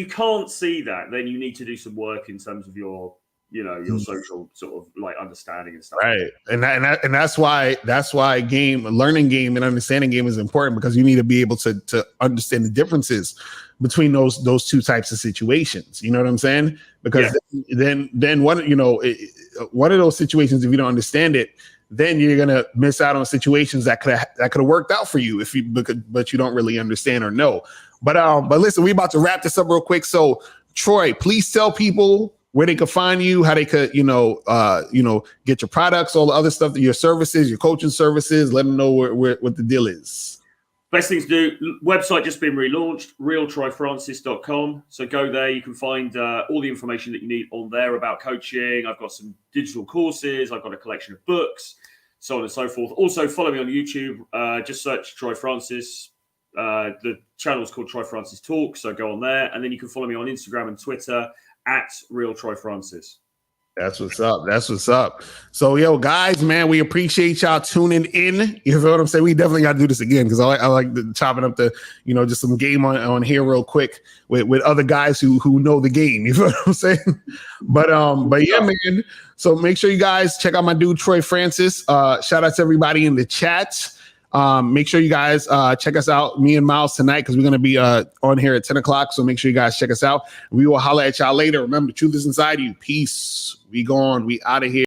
can't see that, then you need to do some work in terms of your social sort of like understanding and stuff. Right, and that's why learning game and understanding game is important, because you need to be able to understand the differences between those two types of situations. You know what I'm saying? Because then one of those situations, if you don't understand it, then you're gonna miss out on situations that could have worked out for you but you don't really understand or know. But listen, we about to wrap this up real quick. So Troy, please tell people where they could find you, how they could, get your products, all the other stuff, your services, your coaching services. Let them know what the deal is. Best thing to do, website just been relaunched, realtroyfrancis.com. So go there. You can find all the information that you need on there about coaching. I've got some digital courses. I've got a collection of books, so on and so forth. Also, follow me on YouTube. Just search Troy Francis. The channel is called Troy Francis Talk. So go on there. And then you can follow me on Instagram and Twitter at Real Troy Francis. That's what's up. So, guys, man, we appreciate y'all tuning in. You know what I'm saying? We definitely got to do this again, because I like chopping up the, just some game on here real quick with other guys who know the game. You know what I'm saying? But yeah, man. So make sure you guys check out my dude Troy Francis. Shout out to everybody in the chat. Make sure you guys check us out, me and Miles, tonight, because we're going to be on here at 10 o'clock. So make sure you guys check us out. We will holler at y'all later. Remember, the truth is inside you. Peace. We gone. We out of here.